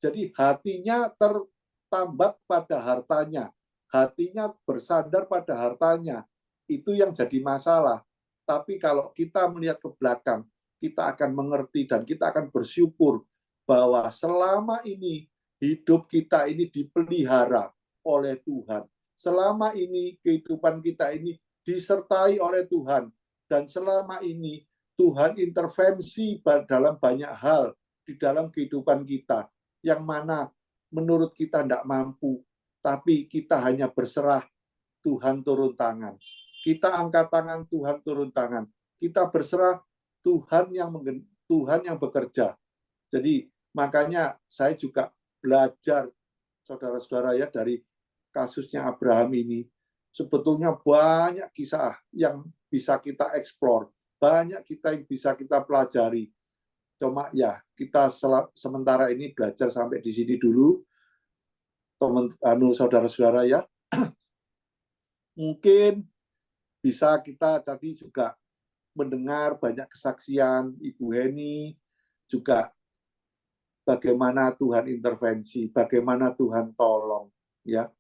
Jadi hatinya tertambat pada hartanya, hatinya bersandar pada hartanya. Itu yang jadi masalah. Tapi kalau kita melihat ke belakang, kita akan mengerti dan kita akan bersyukur bahwa selama ini hidup kita ini dipelihara oleh Tuhan. Selama ini kehidupan kita ini disertai oleh Tuhan. Dan selama ini Tuhan intervensi dalam banyak hal di dalam kehidupan kita. Yang mana menurut kita tidak mampu, tapi kita hanya berserah, Tuhan turun tangan. Kita angkat tangan, Tuhan turun tangan. Kita berserah, Tuhan yang bekerja. Jadi makanya saya juga belajar, saudara-saudara ya, dari kasusnya Abraham ini. Sebetulnya banyak kisah yang bisa kita eksplor, banyak kita yang bisa kita pelajari. Cuma ya kita sementara ini belajar sampai di sini dulu, saudara-saudara ya. Mungkin bisa kita tadi juga mendengar banyak kesaksian Ibu Heni, juga bagaimana Tuhan intervensi, bagaimana Tuhan tolong, ya.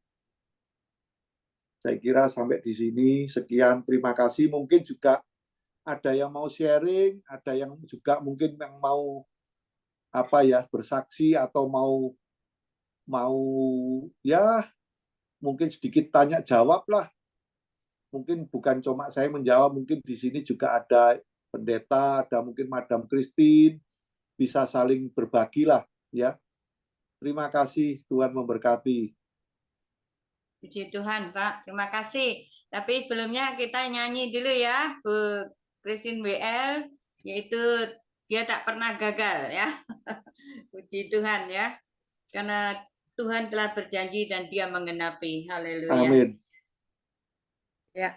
Saya kira sampai di sini, sekian, terima kasih. Mungkin juga ada yang mau sharing, ada yang juga mungkin yang mau bersaksi atau mau ya mungkin sedikit tanya jawab lah. Mungkin bukan cuma saya menjawab, mungkin di sini juga ada pendeta, ada mungkin Madam Christine, bisa saling berbagi lah ya. Terima kasih, Tuhan memberkati. Puji Tuhan, Pak. Terima kasih. Tapi sebelumnya kita nyanyi dulu ya, Bu Christine WL, yaitu dia tak pernah gagal ya. Puji Tuhan ya. Karena Tuhan telah berjanji dan dia menggenapi. Haleluya. Amin. Ya.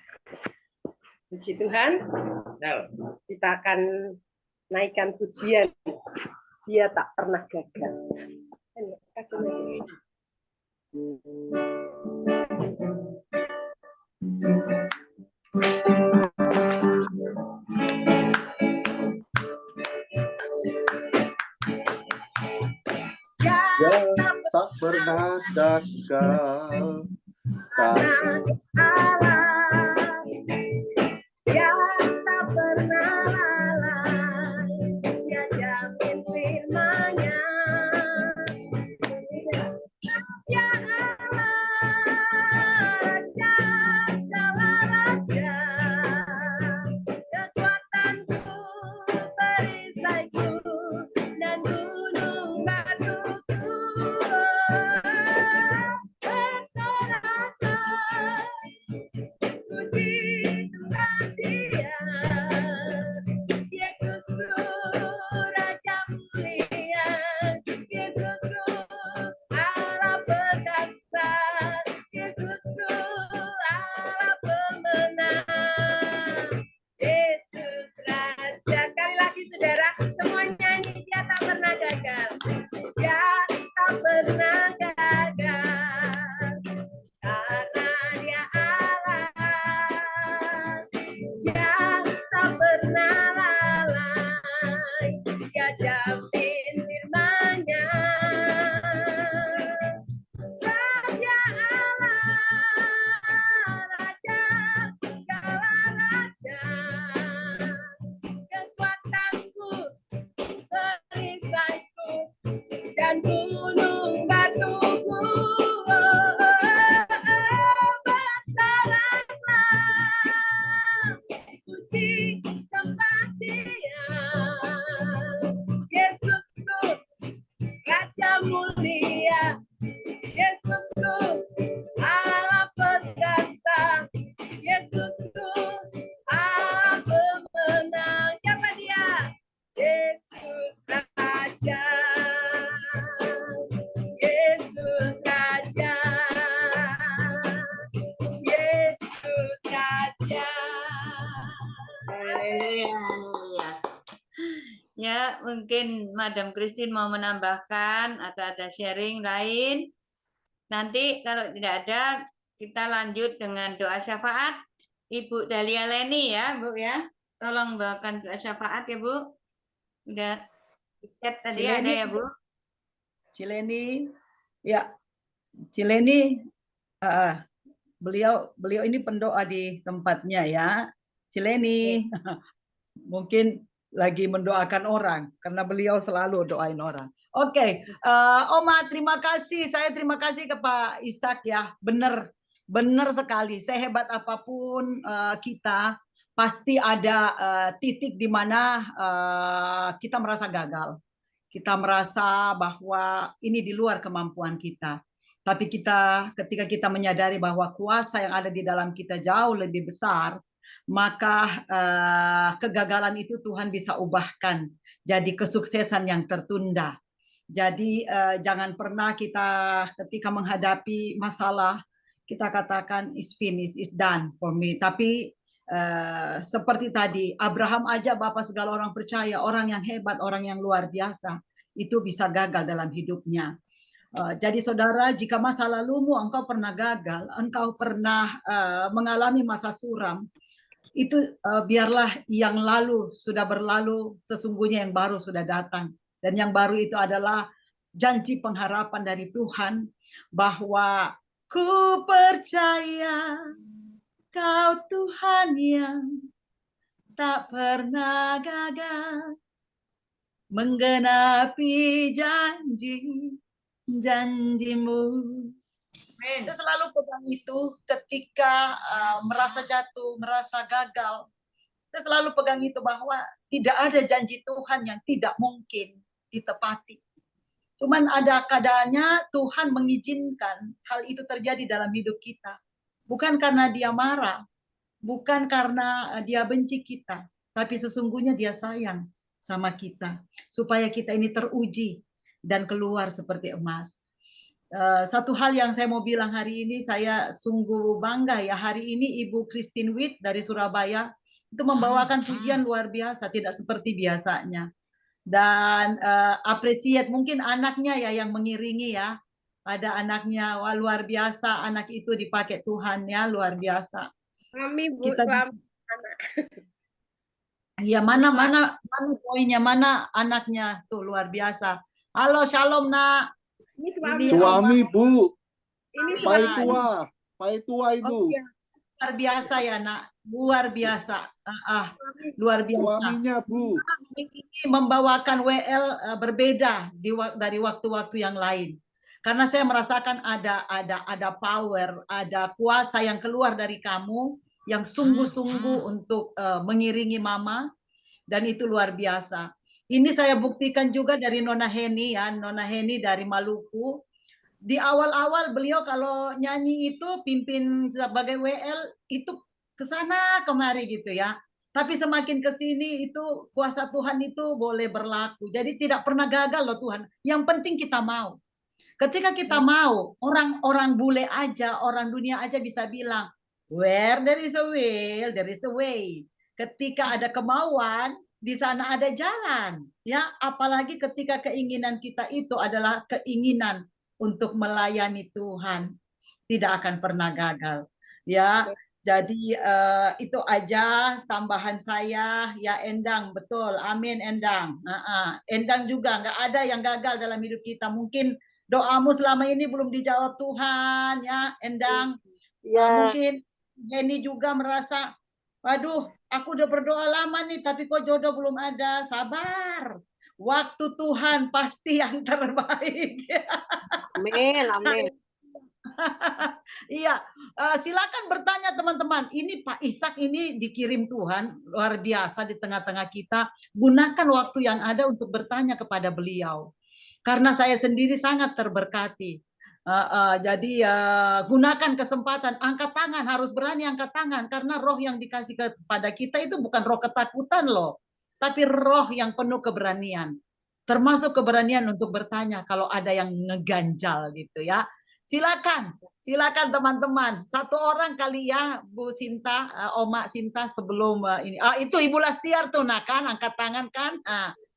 Puji Tuhan. Kita akan naikkan pujian. Dia tak pernah gagal. Dia tak pernah gagal. Dia tak pernah lalai. Dia jamin firman-Nya. Ya Allah, Ya, mungkin Madam Christine mau menambahkan atau ada sharing lain. Nanti kalau tidak ada, kita lanjut dengan doa syafaat. Ibu Dahlia Leni ya, Bu ya. Tolong bawakan doa syafaat ya, Bu. Udah chat tadi ada Cileni, ya, Bu. Cileni, ya, Cileni, beliau ini pendoa di tempatnya ya. Cileni, mungkin lagi mendoakan orang karena beliau selalu doain orang. Oke, Oma, terima kasih. Saya terima kasih ke Pak Ishak ya. Benar sekali. Sehebat apapun kita, pasti ada titik di mana kita merasa gagal. Kita merasa bahwa ini di luar kemampuan kita. Tapi ketika kita menyadari bahwa kuasa yang ada di dalam kita jauh lebih besar, maka kegagalan itu Tuhan bisa ubahkan jadi kesuksesan yang tertunda. Jadi jangan pernah kita ketika menghadapi masalah kita katakan is finished, is done for me. Tapi seperti tadi Abraham aja Bapak segala orang percaya, orang yang hebat, orang yang luar biasa itu bisa gagal dalam hidupnya. Jadi saudara, jika masa lalumu engkau pernah gagal, engkau pernah mengalami masa suram, itu biarlah yang lalu sudah berlalu, sesungguhnya yang baru sudah datang. Dan yang baru itu adalah janji pengharapan dari Tuhan bahwa ku percaya Kau Tuhan yang tak pernah gagal menggenapi janji-janjimu. Saya selalu pegang itu ketika merasa jatuh, merasa gagal. Saya selalu pegang itu bahwa tidak ada janji Tuhan yang tidak mungkin ditepati. Cuman ada kadanya Tuhan mengizinkan hal itu terjadi dalam hidup kita. Bukan karena dia marah, bukan karena dia benci kita, tapi sesungguhnya dia sayang sama kita. Supaya kita ini teruji dan keluar seperti emas. Satu hal yang saya mau bilang hari ini, saya sungguh bangga ya. Hari ini Ibu Christine Witt dari Surabaya itu membawakan pujian luar biasa, tidak seperti biasanya. Dan appreciate mungkin anaknya ya yang mengiringi ya. Ada anaknya, wah luar biasa, anak itu dipakai Tuhan ya, luar biasa. Suami Bu, Kita suami anak. ya mana poinnya, mana anaknya tuh luar biasa. Halo, shalom nak. Ini suami. Suami Bu, Ini pai tua itu. Oh, ya. Luar biasa ya nak, luar biasa. Luar biasa. Suaminya Bu. Ini membawakan WL berbeda dari waktu-waktu yang lain. Karena saya merasakan ada power, ada kuasa yang keluar dari kamu yang sungguh-sungguh untuk mengiringi mama, dan itu luar biasa. Ini saya buktikan juga dari Nona Heni ya, Nona Heni dari Maluku. Di awal-awal beliau kalau nyanyi itu pimpin sebagai WL itu kesana kemari gitu ya. Tapi semakin ke sini itu kuasa Tuhan itu boleh berlaku. Jadi tidak pernah gagal loh Tuhan. Yang penting kita mau. Ketika kita mau, orang bule aja, orang dunia aja bisa bilang, where there is a will, there is a way. Ketika ada kemauan, di sana ada jalan. Ya, apalagi ketika keinginan kita itu adalah keinginan untuk melayani Tuhan, tidak akan pernah gagal. Ya, jadi itu aja tambahan saya. Ya Endang, betul. Amin Endang. Endang juga nggak ada yang gagal dalam hidup kita. Mungkin doamu selama ini belum dijawab Tuhan, ya Endang. Ya. Mungkin Jenny juga merasa, waduh, aku udah berdoa lama nih, tapi kok jodoh belum ada. Sabar, waktu Tuhan pasti yang terbaik. Amin, amin. Iya, silakan bertanya teman-teman. Ini Pak Ishak ini dikirim Tuhan luar biasa di tengah-tengah kita. Gunakan waktu yang ada untuk bertanya kepada beliau. Karena saya sendiri sangat terberkati. Jadi gunakan kesempatan, angkat tangan, harus berani angkat tangan. Karena roh yang dikasih kepada kita itu bukan roh ketakutan loh. Tapi roh yang penuh keberanian. Termasuk keberanian untuk bertanya kalau ada yang ngeganjal gitu ya. Silakan teman-teman. Satu orang kali ya, Bu Sinta, Oma Sinta sebelum ini. Itu Ibu Lastiar tuh, nah kan, angkat tangan kan.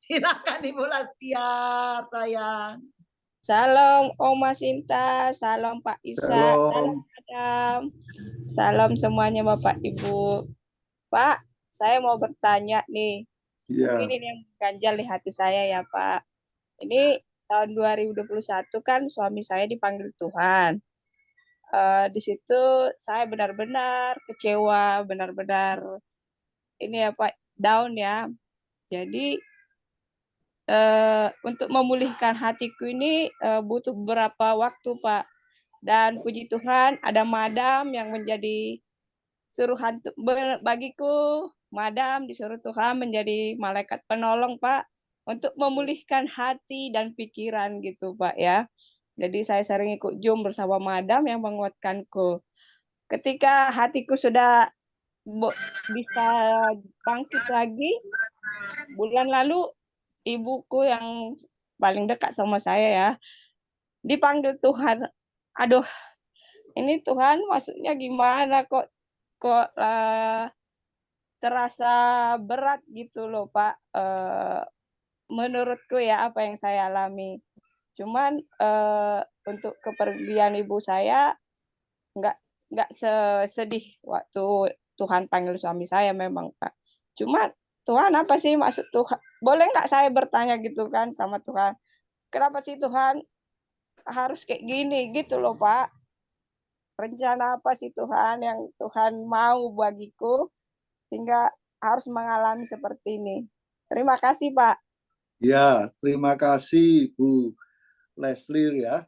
Silakan Ibu Lastiar, sayang. Salam Oma Sinta, salam Pak Isa, salam Shalom. Adam, salam semuanya Bapak Ibu. Pak, saya mau bertanya nih, mungkin Ya, ini yang ganjal di hati saya ya Pak. Ini tahun 2021 kan suami saya dipanggil Tuhan. Di situ saya benar-benar kecewa, benar-benar ini ya Pak, down ya. Jadi untuk memulihkan hatiku ini butuh beberapa waktu Pak. Dan puji Tuhan ada madam yang menjadi suruhan bagiku. Madam disuruh Tuhan menjadi malaikat penolong Pak, untuk memulihkan hati dan pikiran gitu Pak ya. Jadi saya sering ikut Zoom bersama madam yang menguatkanku. Ketika hatiku sudah bisa bangkit lagi, bulan lalu ibuku yang paling dekat sama saya ya, dipanggil Tuhan. Aduh, ini Tuhan maksudnya gimana kok terasa berat gitu loh Pak. Menurutku ya apa yang saya alami. Cuman untuk kepergian ibu saya nggak sesedih waktu Tuhan panggil suami saya memang Pak. Cuma Tuhan apa sih maksud Tuhan? Boleh nggak saya bertanya gitu kan sama Tuhan? Kenapa sih Tuhan harus kayak gini gitu loh Pak? Rencana apa sih Tuhan yang Tuhan mau bagiku sehingga harus mengalami seperti ini? Terima kasih Pak. ya, terima kasih Bu Leslie ya.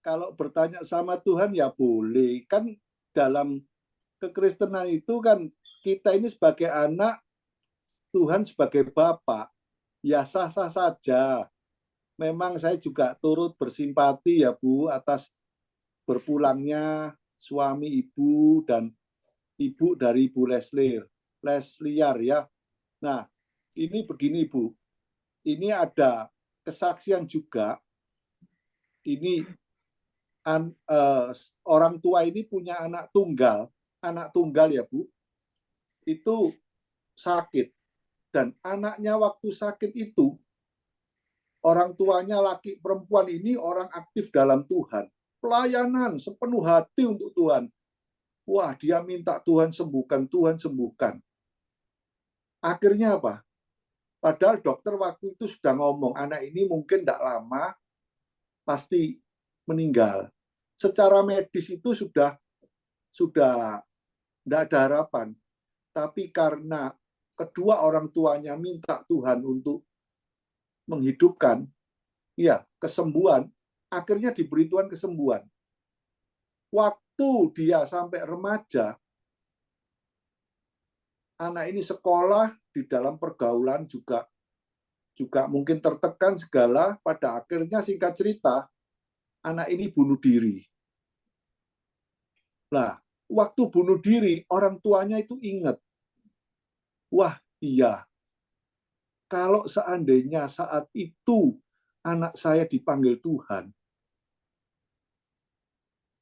Kalau bertanya sama Tuhan ya boleh. Kan dalam kekristenan itu kan kita ini sebagai anak, Tuhan sebagai Bapak, ya sah-sah saja. Memang saya juga turut bersimpati ya Bu atas berpulangnya suami ibu dan ibu dari Ibu Lesliar ya. Nah, ini begini Bu, ini ada kesaksian juga. Ini orang tua ini punya anak tunggal ya Bu, itu sakit. Dan anaknya waktu sakit itu, orang tuanya laki perempuan ini orang aktif dalam Tuhan. Pelayanan sepenuh hati untuk Tuhan. Wah, dia minta Tuhan sembuhkan, Tuhan sembuhkan. Akhirnya apa? Padahal dokter waktu itu sudah ngomong, anak ini mungkin tidak lama, pasti meninggal. Secara medis itu sudah tidak ada harapan. Tapi karena kedua orang tuanya minta Tuhan untuk menghidupkan, ya kesembuhan, akhirnya diberi Tuhan kesembuhan. Waktu dia sampai remaja, anak ini sekolah di dalam pergaulan juga mungkin tertekan segala, pada akhirnya singkat cerita, anak ini bunuh diri. Nah, waktu bunuh diri, orang tuanya itu ingat, wah iya, kalau seandainya saat itu anak saya dipanggil Tuhan,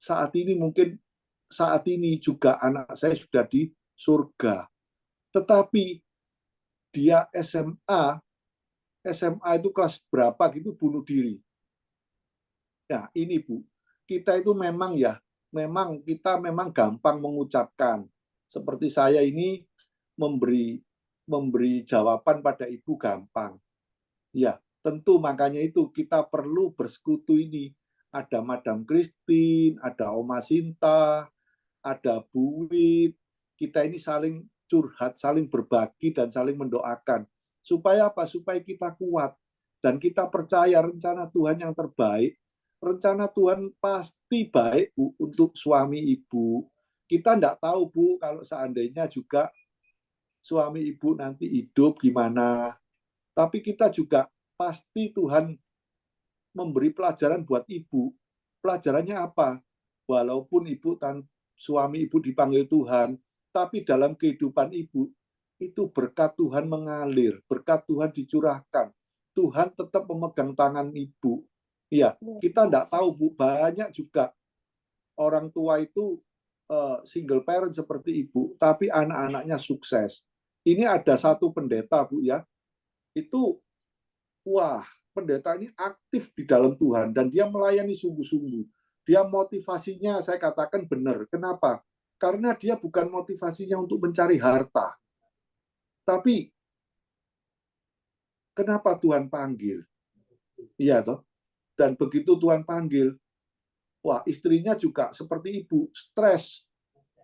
saat ini juga anak saya sudah di surga. Tetapi dia SMA itu kelas berapa gitu bunuh diri. Nah, ini Bu, kita itu memang kita memang gampang mengucapkan. Seperti saya ini memberi jawaban pada Ibu gampang. Ya, tentu makanya itu kita perlu bersekutu ini. Ada Madam Christine, ada Oma Sinta, ada Bu Wit. Kita ini saling curhat, saling berbagi, dan saling mendoakan. Supaya apa? Supaya kita kuat. Dan kita percaya rencana Tuhan yang terbaik. Rencana Tuhan pasti baik, Bu, untuk suami ibu. Kita tidak tahu, Bu, kalau seandainya juga suami ibu nanti hidup gimana. Tapi kita juga pasti Tuhan memberi pelajaran buat ibu. Pelajarannya apa? Walaupun suami ibu dipanggil Tuhan, tapi dalam kehidupan ibu, itu berkat Tuhan mengalir, berkat Tuhan dicurahkan. Tuhan tetap memegang tangan ibu. Ya, kita tidak tahu Bu, banyak juga orang tua itu single parent seperti ibu, tapi anak-anaknya sukses. Ini ada satu pendeta Bu ya, itu wah, pendeta ini aktif di dalam Tuhan dan dia melayani sungguh-sungguh. Dia motivasinya saya katakan benar. Kenapa? Karena dia bukan motivasinya untuk mencari harta. Tapi kenapa Tuhan panggil? Iya toh? Dan begitu Tuhan panggil, wah, istrinya juga seperti ibu, stres.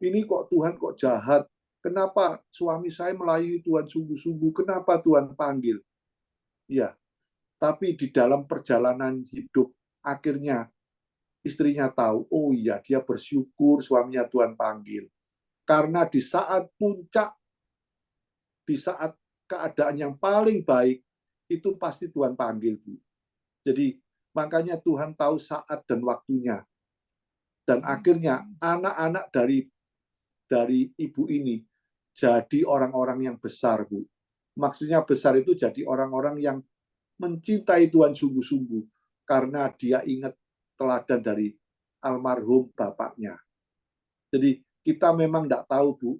Ini kok Tuhan kok jahat? Kenapa suami saya melayani Tuhan sungguh-sungguh? Kenapa Tuhan panggil? Ya, tapi di dalam perjalanan hidup, akhirnya istrinya tahu, oh iya, dia bersyukur suaminya Tuhan panggil. Karena di saat puncak, di saat keadaan yang paling baik, itu pasti Tuhan panggil, Bu. Jadi, makanya Tuhan tahu saat dan waktunya. Dan akhirnya, anak-anak dari ibu ini jadi orang-orang yang besar, Bu. Maksudnya besar itu jadi orang-orang yang mencintai Tuhan sungguh-sungguh karena dia ingat teladan dari almarhum bapaknya. Jadi kita memang tidak tahu, Bu,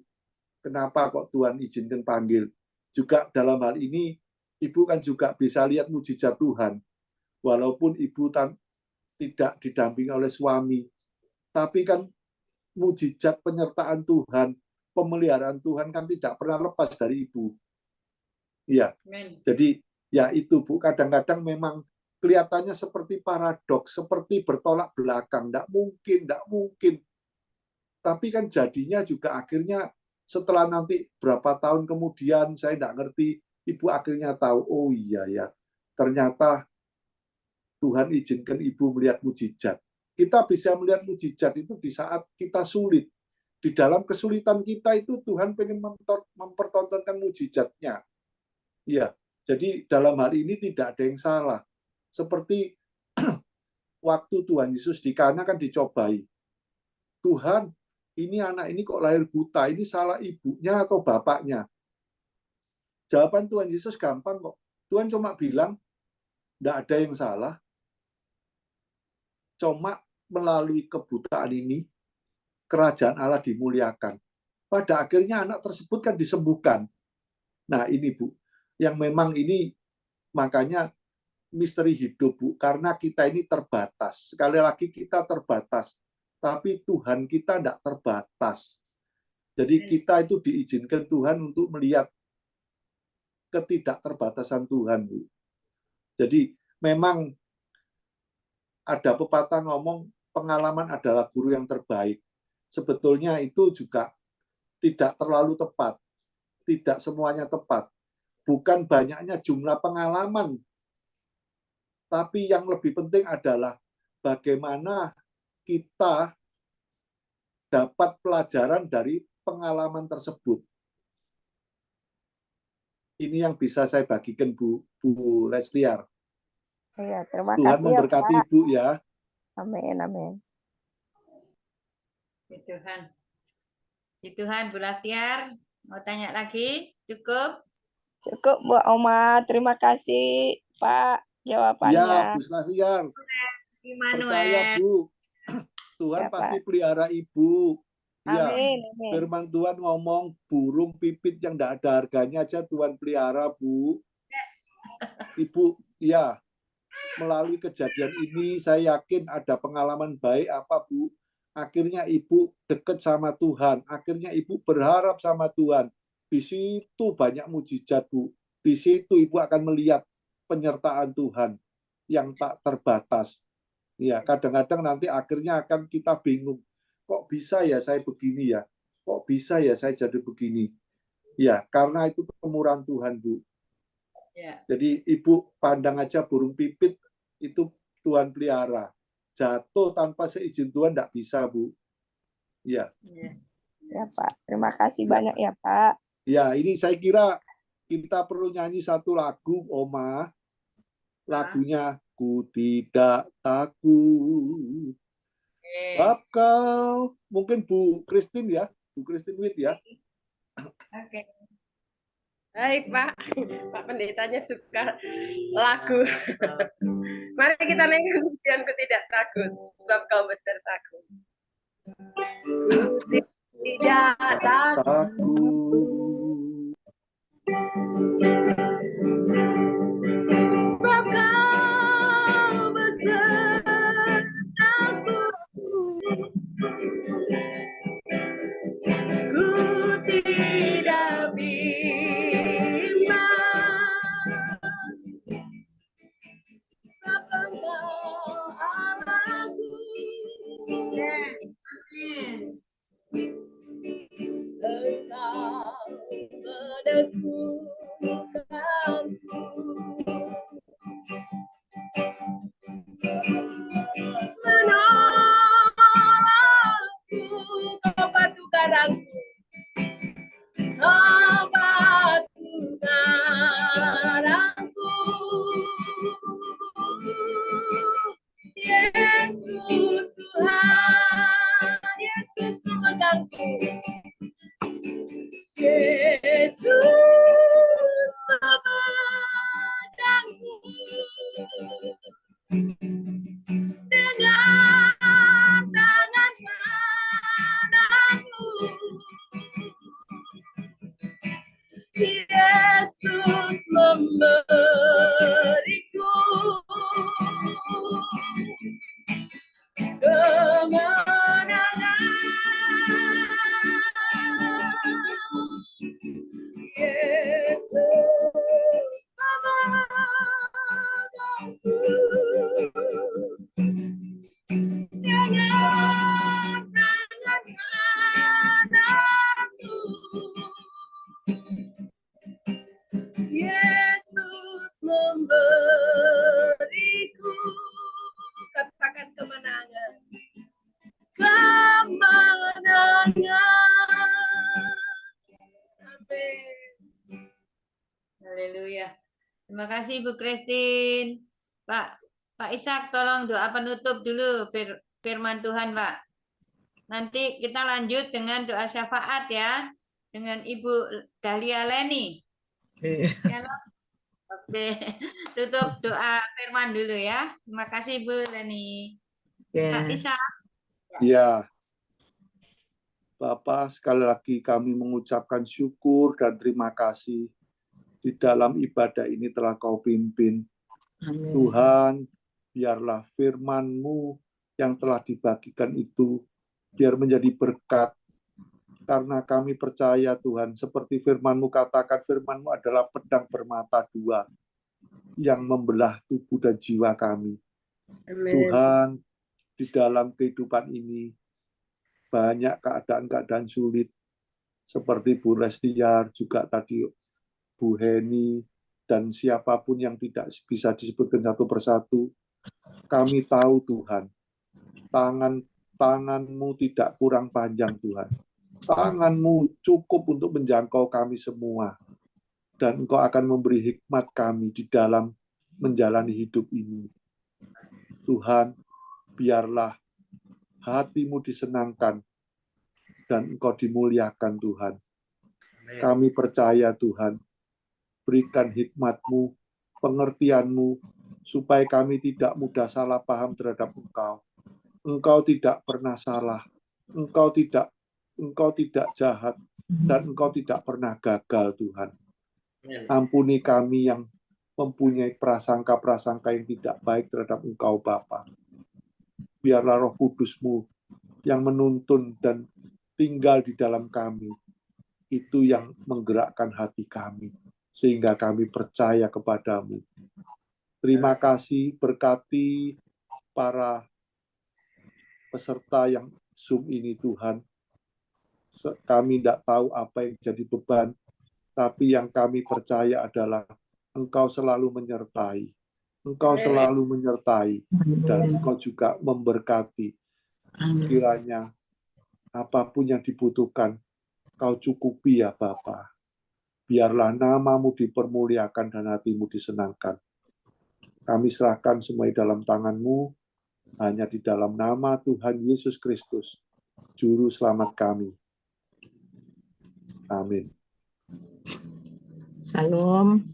kenapa kok Tuhan izinkan panggil. Juga dalam hal ini, Ibu kan juga bisa lihat mujizat Tuhan. Walaupun Ibu tidak didampingi oleh suami, tapi kan mujizat penyertaan Tuhan, pemeliharaan Tuhan kan tidak pernah lepas dari Ibu. Iya. Jadi ya itu, Bu, kadang-kadang memang kelihatannya seperti paradoks, seperti bertolak belakang, tidak mungkin. Tapi kan jadinya juga akhirnya setelah nanti berapa tahun kemudian, saya tidak ngerti, Ibu akhirnya tahu, oh iya ya, ternyata Tuhan izinkan Ibu melihat mujizat. Kita bisa melihat mujizat itu di saat kita sulit. Di dalam kesulitan kita itu Tuhan pengen mempertontonkan mujizatnya. Iya, jadi dalam hal ini tidak ada yang salah. Seperti waktu Tuhan Yesus di Kana kan dicobai. Tuhan, ini anak ini kok lahir buta, ini salah ibunya atau bapaknya? Jawaban Tuhan Yesus gampang kok. Tuhan cuma bilang, tidak ada yang salah. Cuma melalui kebutaan ini, kerajaan Allah dimuliakan. Pada akhirnya anak tersebut kan disembuhkan. Nah ini, Bu, yang memang ini makanya misteri hidup, Bu, karena kita ini terbatas. Sekali lagi kita terbatas, tapi Tuhan kita tidak terbatas. Jadi kita itu diizinkan Tuhan untuk melihat ketidakterbatasan Tuhan, Bu. Jadi memang ada pepatah ngomong pengalaman adalah guru yang terbaik. Sebetulnya itu juga tidak terlalu tepat. Tidak semuanya tepat. Bukan banyaknya jumlah pengalaman, tapi yang lebih penting adalah bagaimana kita dapat pelajaran dari pengalaman tersebut. Ini yang bisa saya bagikan, Bu Lestiar. Iya, terima Tuhan kasih ya, memberkati Pak. Ibu ya. Amin, amin. Di Tuhan, Bu Lastiar, mau tanya lagi? Cukup? Cukup, Bu Oma. Terima kasih, Pak, jawabannya. Ya, Bu Lastiar. Percaya, Bu. Tuhan Ya, pasti Pak. pelihara Ibu. Ya, Amin, amin. firman Tuhan ngomong burung pipit yang tidak ada harganya aja Tuhan pelihara, Bu. Ibu, ya, melalui kejadian ini saya yakin ada pengalaman baik apa, Bu. Akhirnya Ibu dekat sama Tuhan. Akhirnya Ibu berharap sama Tuhan. Di situ banyak mujizat, Bu. Di situ Ibu akan melihat penyertaan Tuhan yang tak terbatas. Ya, kadang-kadang nanti akhirnya akan kita bingung. Kok bisa ya saya begini ya? Kok bisa ya saya jadi begini? Ya, karena itu kemurahan Tuhan, Bu. Ya. Jadi Ibu pandang aja burung pipit itu Tuhan pelihara. Jatuh tanpa seizin Tuhan tidak bisa, Bu. Ya. Ya, Pak. Terima kasih banyak ya, Pak. Ya, ini saya kira kita perlu nyanyi satu lagu, Oma. Lagunya Ku Tidak Takut. Sebab kau, mungkin Bu Christine ya, Bu Christine Wit ya. Oke. Baik, Pak. Pak Pendetanya suka lagu. Mari kita naikkan pujian Ku Tidak Takut, sebab kau besertaku. Ku tidak takut. Engkau meneguhkanku, menolongku, kau batu karangku, kau batu karangku. Yesus Tuhan, Yesus memegangku, Yesus memegangku dengan tangan kananmu. Yesus memberiku kemenangan. Yesus memegangku dengan tangan kananmu. Yesus memberiku, katakan kemenangan, kemenangan. Amin. Haleluya. Terima kasih Bu Christine. Pak Ishak, tolong doa penutup dulu firman Tuhan, Pak. Nanti kita lanjut dengan doa syafaat ya, dengan Ibu Dahlia Leni. Ya, oke, tutup doa firman dulu ya. Terima kasih Bu Leni. Pak Ishak. Ya, Bapak, sekali lagi kami mengucapkan syukur dan terima kasih di dalam ibadah ini telah Kau pimpin. Amin. Tuhan, biarlah firman-Mu yang telah dibagikan itu biar menjadi berkat. Karena kami percaya Tuhan, seperti firman-Mu katakan, firman-Mu adalah pedang bermata dua yang membelah tubuh dan jiwa kami. Amin. Tuhan, di dalam kehidupan ini banyak keadaan-keadaan sulit, seperti Bu Lestiar, juga tadi Bu Heni, dan siapapun yang tidak bisa disebutkan satu persatu. Kami tahu Tuhan, tangan-Mu tidak kurang panjang Tuhan. Tangan-Mu cukup untuk menjangkau kami semua. Dan Engkau akan memberi hikmat kami di dalam menjalani hidup ini. Tuhan, biarlah hati-Mu disenangkan dan Engkau dimuliakan Tuhan. Kami percaya Tuhan, berikan hikmat-Mu, pengertian-Mu, supaya kami tidak mudah salah paham terhadap Engkau. Engkau tidak pernah salah, Engkau tidak jahat, dan Engkau tidak pernah gagal Tuhan. Ampuni kami yang mempunyai prasangka-prasangka yang tidak baik terhadap Engkau Bapa. Biarlah Roh Kudus-Mu yang menuntun dan tinggal di dalam kami, itu yang menggerakkan hati kami, sehingga kami percaya kepadamu. Terima kasih, berkati para peserta yang Zoom ini Tuhan. Kami tidak tahu apa yang jadi beban, tapi yang kami percaya adalah Engkau selalu menyertai. Engkau selalu menyertai, dan Engkau juga memberkati. Kiranya apapun yang dibutuhkan, Kau cukupi ya Bapa. Biarlah nama-Mu dipermuliakan dan hati-Mu disenangkan. Kami serahkan semua dalam tangan-Mu, hanya di dalam nama Tuhan Yesus Kristus, Juru Selamat kami. Amin. Shalom.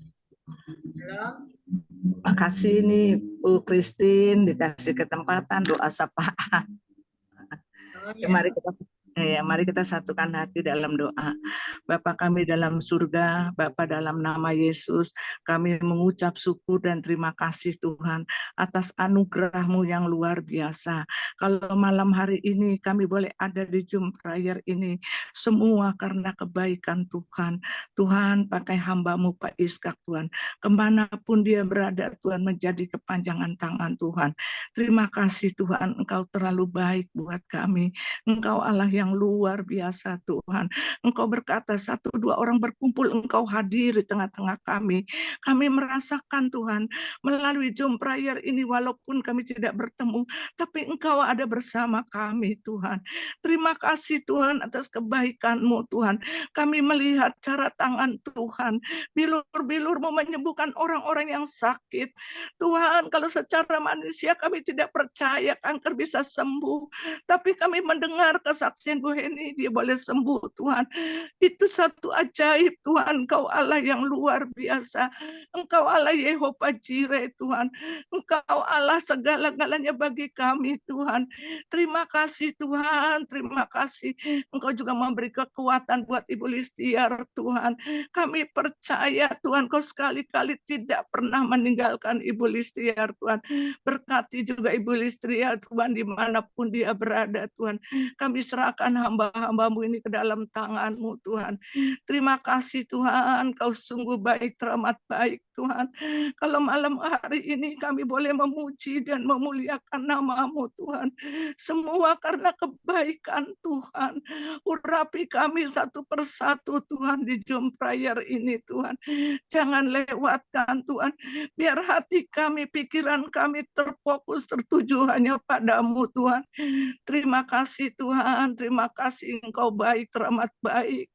Makasih nih Bu Christine dikasih kesempatan doa syafaat. Mari kita satukan hati dalam doa. Bapa kami dalam surga, Bapa dalam nama Yesus, kami mengucap syukur dan terima kasih Tuhan atas anugerah-Mu yang luar biasa. Kalau malam hari ini kami boleh ada di Zoom prayer ini, semua karena kebaikan Tuhan. Tuhan pakai hamba-Mu Pak Iskak Tuhan, kemanapun dia berada Tuhan menjadi kepanjangan tangan Tuhan. Terima kasih Tuhan, Engkau terlalu baik buat kami. Engkau Allah yang luar biasa Tuhan. Engkau berkata 1-2 orang berkumpul, Engkau hadir di tengah-tengah kami. Kami merasakan Tuhan melalui Zoom prayer ini walaupun kami tidak bertemu, tapi Engkau ada bersama kami Tuhan. Terima kasih Tuhan atas kebaikan-Mu Tuhan. Kami melihat cara tangan Tuhan. Bilur-bilur-Mu menyembuhkan orang-orang yang sakit. Tuhan, kalau secara manusia kami tidak percaya kanker bisa sembuh, tapi kami mendengar kesaksian Bu Heni, dia boleh sembuh Tuhan. Itu satu ajaib Tuhan, Engkau Allah yang luar biasa. Engkau Allah Yehova Jireh Tuhan. Engkau Allah segala-galanya bagi kami Tuhan. Terima kasih Tuhan, terima kasih. Engkau juga memberi kekuatan buat Ibu Listiar Tuhan. Kami percaya Tuhan, Kau sekali-kali tidak pernah meninggalkan Ibu Listiar Tuhan. Berkati juga Ibu Listiar Tuhan dimanapun dia berada Tuhan. Kami serahkan hamba-hamba-Mu ini ke dalam tangan-Mu Tuhan. Terima kasih Tuhan, Kau sungguh baik, teramat baik Tuhan. Kalau malam hari ini kami boleh memuji dan memuliakan nama-Mu Tuhan. Semua karena kebaikan Tuhan. Urapi kami satu persatu Tuhan di Zoom prayer ini Tuhan. Jangan lewatkan Tuhan. Biar hati kami, pikiran kami terfokus, tertuju hanya pada-Mu Tuhan. Terima kasih Tuhan, terima kasih Engkau baik, teramat baik.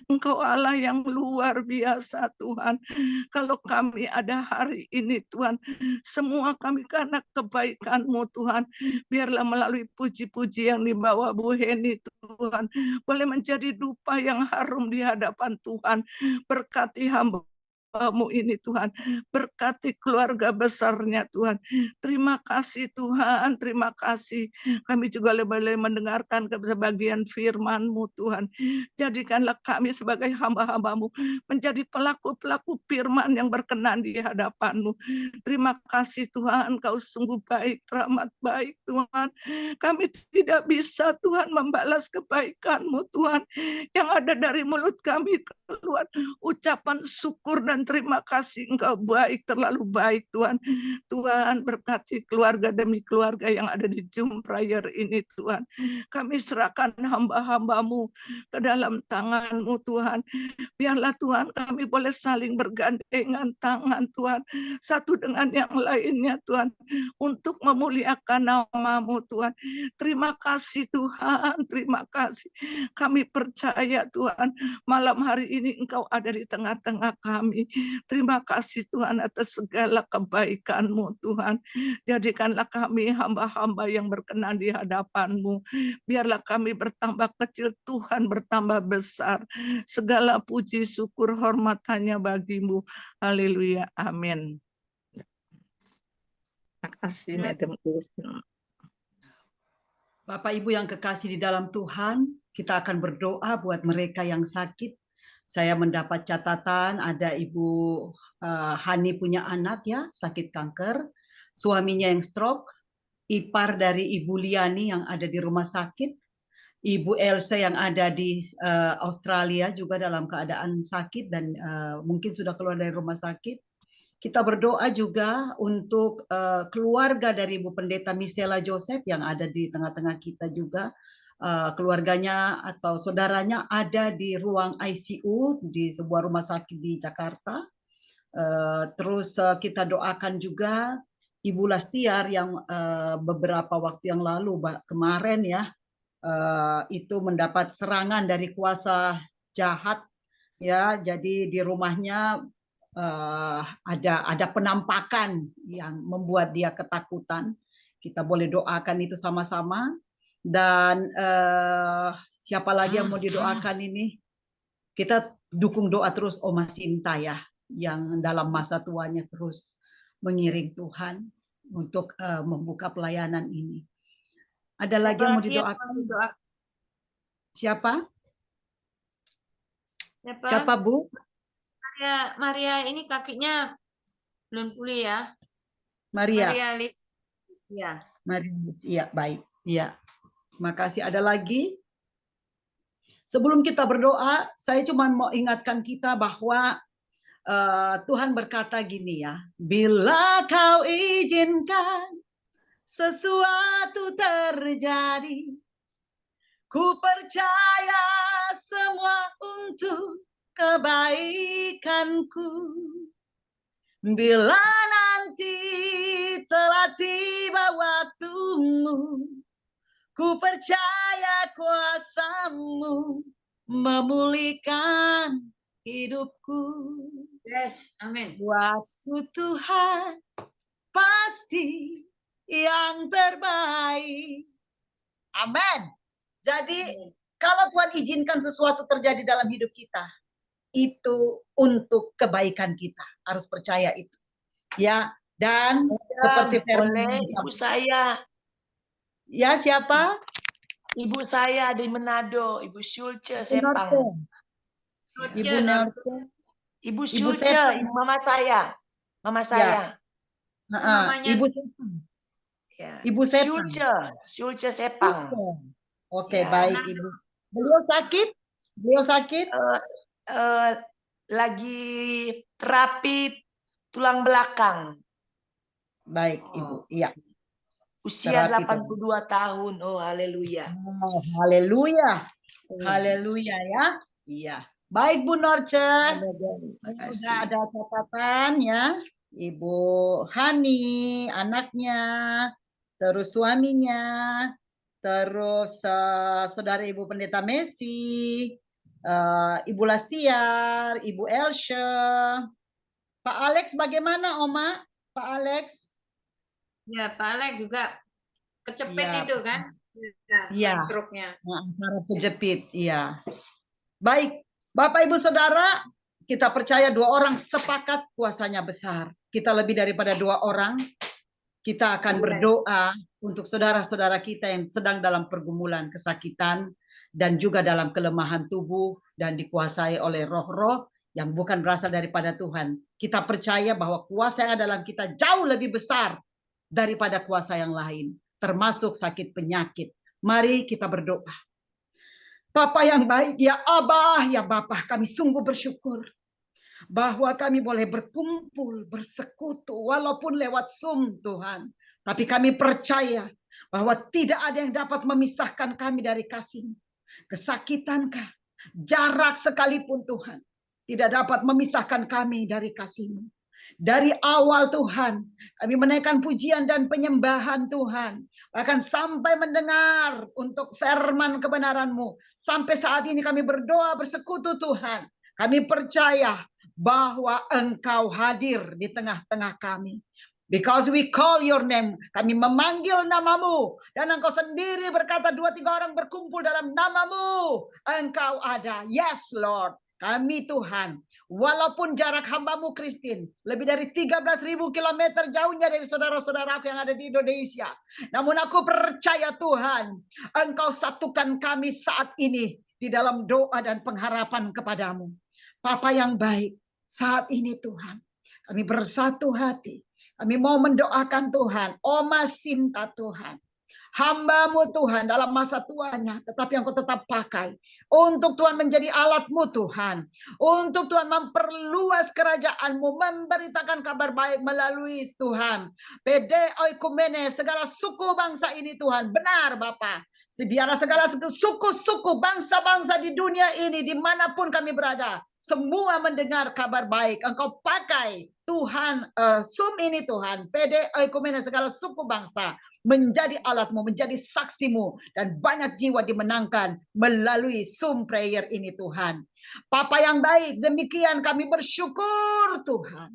Engkau Allah yang luar biasa Tuhan. Kalau kami ada hari ini Tuhan, semua kami karena kebaikan-Mu Tuhan. Biarlah melalui puji-puji yang dibawa Bu Heni Tuhan, boleh menjadi dupa yang harum di hadapan Tuhan. Berkati hamba-Mu ini Tuhan, berkati keluarga besarnya Tuhan. Terima kasih Tuhan, terima kasih. Kami juga boleh mendengarkan sebagian firman-Mu Tuhan. Jadikanlah kami sebagai hamba-hamba-Mu menjadi pelaku-pelaku firman yang berkenan di hadapan-Mu. Terima kasih Tuhan, Kau sungguh baik, teramat baik Tuhan. Kami tidak bisa Tuhan membalas kebaikan-Mu Tuhan. Yang ada dari mulut kami keluar ucapan syukur dan terima kasih. Engkau baik, terlalu baik Tuhan. Tuhan berkati keluarga demi keluarga yang ada di Zoom prayer ini Tuhan. Kami serahkan hamba-hamba-Mu ke dalam tangan-Mu Tuhan. Biarlah Tuhan kami boleh saling bergandengan tangan Tuhan, satu dengan yang lainnya Tuhan, untuk memuliakan nama-Mu Tuhan. Terima kasih Tuhan, terima kasih. Kami percaya Tuhan, malam hari ini Engkau ada di tengah-tengah kami. Terima kasih Tuhan atas segala kebaikan-Mu Tuhan. Jadikanlah kami hamba-hamba yang berkenan di hadapan-Mu. Biarlah kami bertambah kecil, Tuhan bertambah besar. Segala puji, syukur, hormat hanya bagi-Mu. Haleluya. Amin. Terima kasih, Madam Kristen. Bapak Ibu yang kekasih di dalam Tuhan, kita akan berdoa buat mereka yang sakit. Saya mendapat catatan ada Ibu Hani punya anak ya, sakit kanker, suaminya yang stroke, ipar dari Ibu Liani yang ada di rumah sakit, Ibu Elsa yang ada di Australia juga dalam keadaan sakit dan mungkin sudah keluar dari rumah sakit. Kita berdoa juga untuk keluarga dari Ibu Pendeta Misela Joseph yang ada di tengah-tengah kita juga. Keluarganya atau saudaranya ada di ruang ICU di sebuah rumah sakit di Jakarta. Terus kita doakan juga Ibu Lastiar yang beberapa waktu yang lalu kemarin ya itu mendapat serangan dari kuasa jahat ya, jadi di rumahnya ada penampakan yang membuat dia ketakutan. Kita boleh doakan itu sama-sama. Dan siapa lagi yang mau didoakan ini? Kita dukung doa terus Oma Sinta ya, yang dalam masa tuanya terus mengiring Tuhan untuk membuka pelayanan ini. Ada lagi yang mau didoakan? Siapa? Siapa Bu? Maria ini kakinya belum pulih ya. Maria. Ya. Maria, iya baik. Iya. Makasih. Ada lagi? Sebelum kita berdoa, saya cuma mau ingatkan kita bahwa Tuhan berkata gini ya, bila kau izinkan sesuatu terjadi, ku percaya semua untuk kebaikanku. Bila nanti telah tiba waktumu, ku percaya kuasa-Mu memulihkan hidupku. Yes, amin. Waktu Tuhan pasti yang terbaik. Amin. Jadi kalau Tuhan izinkan sesuatu terjadi dalam hidup kita, itu untuk kebaikan kita. Harus percaya itu. Ya, dan seperti firman Ibu saya. Ya, siapa? Ibu saya di Manado, Ibu Schulze Sepang. Ibu Norte. Ibu Schulze, ibu mama saya. Mama saya. Ibu Sepang. Ya. Ibu Sepang. Schulze Sepang. Oke, Ya. baik Ibu. Beliau sakit? Beliau sakit? Lagi terapi tulang belakang. Baik, Ibu. Iya. Usia Terapi 82 tahun. Oh, haleluya. Oh, haleluya. Haleluya ya. Iya. Baik Bu Norce. Sudah ada catatan ya. Ibu Hani, anaknya, terus suaminya, terus saudara Ibu Pendeta Messi, Ibu Lastiar, Ibu Elsha. Pak Alex bagaimana Oma? Pak Alex? Ya, Pak Alex juga kecepit itu kan? Iya. Struknya. Saraf kejepit, iya. Baik, Bapak Ibu Saudara, kita percaya 2 orang sepakat kuasanya besar. Kita lebih daripada 2 orang. Kita akan berdoa untuk saudara-saudara kita yang sedang dalam pergumulan kesakitan dan juga dalam kelemahan tubuh dan dikuasai oleh roh-roh yang bukan berasal daripada Tuhan. Kita percaya bahwa kuasa yang ada dalam kita jauh lebih besar daripada kuasa yang lain, termasuk sakit penyakit. Mari kita berdoa. Bapa yang baik, ya Abah, ya Bapa, kami sungguh bersyukur bahwa kami boleh berkumpul, bersekutu, walaupun lewat Zoom Tuhan. Tapi kami percaya bahwa tidak ada yang dapat memisahkan kami dari kasih-Mu. Kesakitankah, jarak sekalipun Tuhan, tidak dapat memisahkan kami dari kasih-Mu. Dari awal Tuhan, kami menaikkan pujian dan penyembahan Tuhan. Bahkan sampai mendengar untuk firman kebenaran-Mu. Sampai saat ini kami berdoa bersekutu Tuhan. Kami percaya bahwa Engkau hadir di tengah-tengah kami. Because we call your name. Kami memanggil namamu. Dan Engkau sendiri berkata 2-3 orang berkumpul dalam namamu. Engkau ada. Yes Lord. Kami Tuhan, walaupun jarak hamba-Mu Christine lebih dari 13.000 kilometer jauhnya dari saudara-saudaraku yang ada di Indonesia. Namun aku percaya Tuhan, Engkau satukan kami saat ini di dalam doa dan pengharapan kepadamu. Papa yang baik, saat ini Tuhan, kami bersatu hati. Kami mau mendoakan Tuhan, Oma Sinta Tuhan. Hamba-Mu Tuhan dalam masa tuanya, tetapi Engkau tetap pakai untuk Tuhan menjadi alat-Mu Tuhan, untuk Tuhan memperluas kerajaan-Mu, memberitakan kabar baik melalui Tuhan PD Oikumene, segala suku bangsa ini Tuhan. Benar Bapa, biarlah segala suku-suku bangsa-bangsa di dunia ini dimanapun kami berada, semua mendengar kabar baik. Engkau pakai Tuhan Zoom ini Tuhan, PD Oikumene, segala suku bangsa menjadi alat-Mu, menjadi saksi-Mu, dan banyak jiwa dimenangkan melalui Zoom prayer ini Tuhan. Papa yang baik, demikian kami bersyukur Tuhan.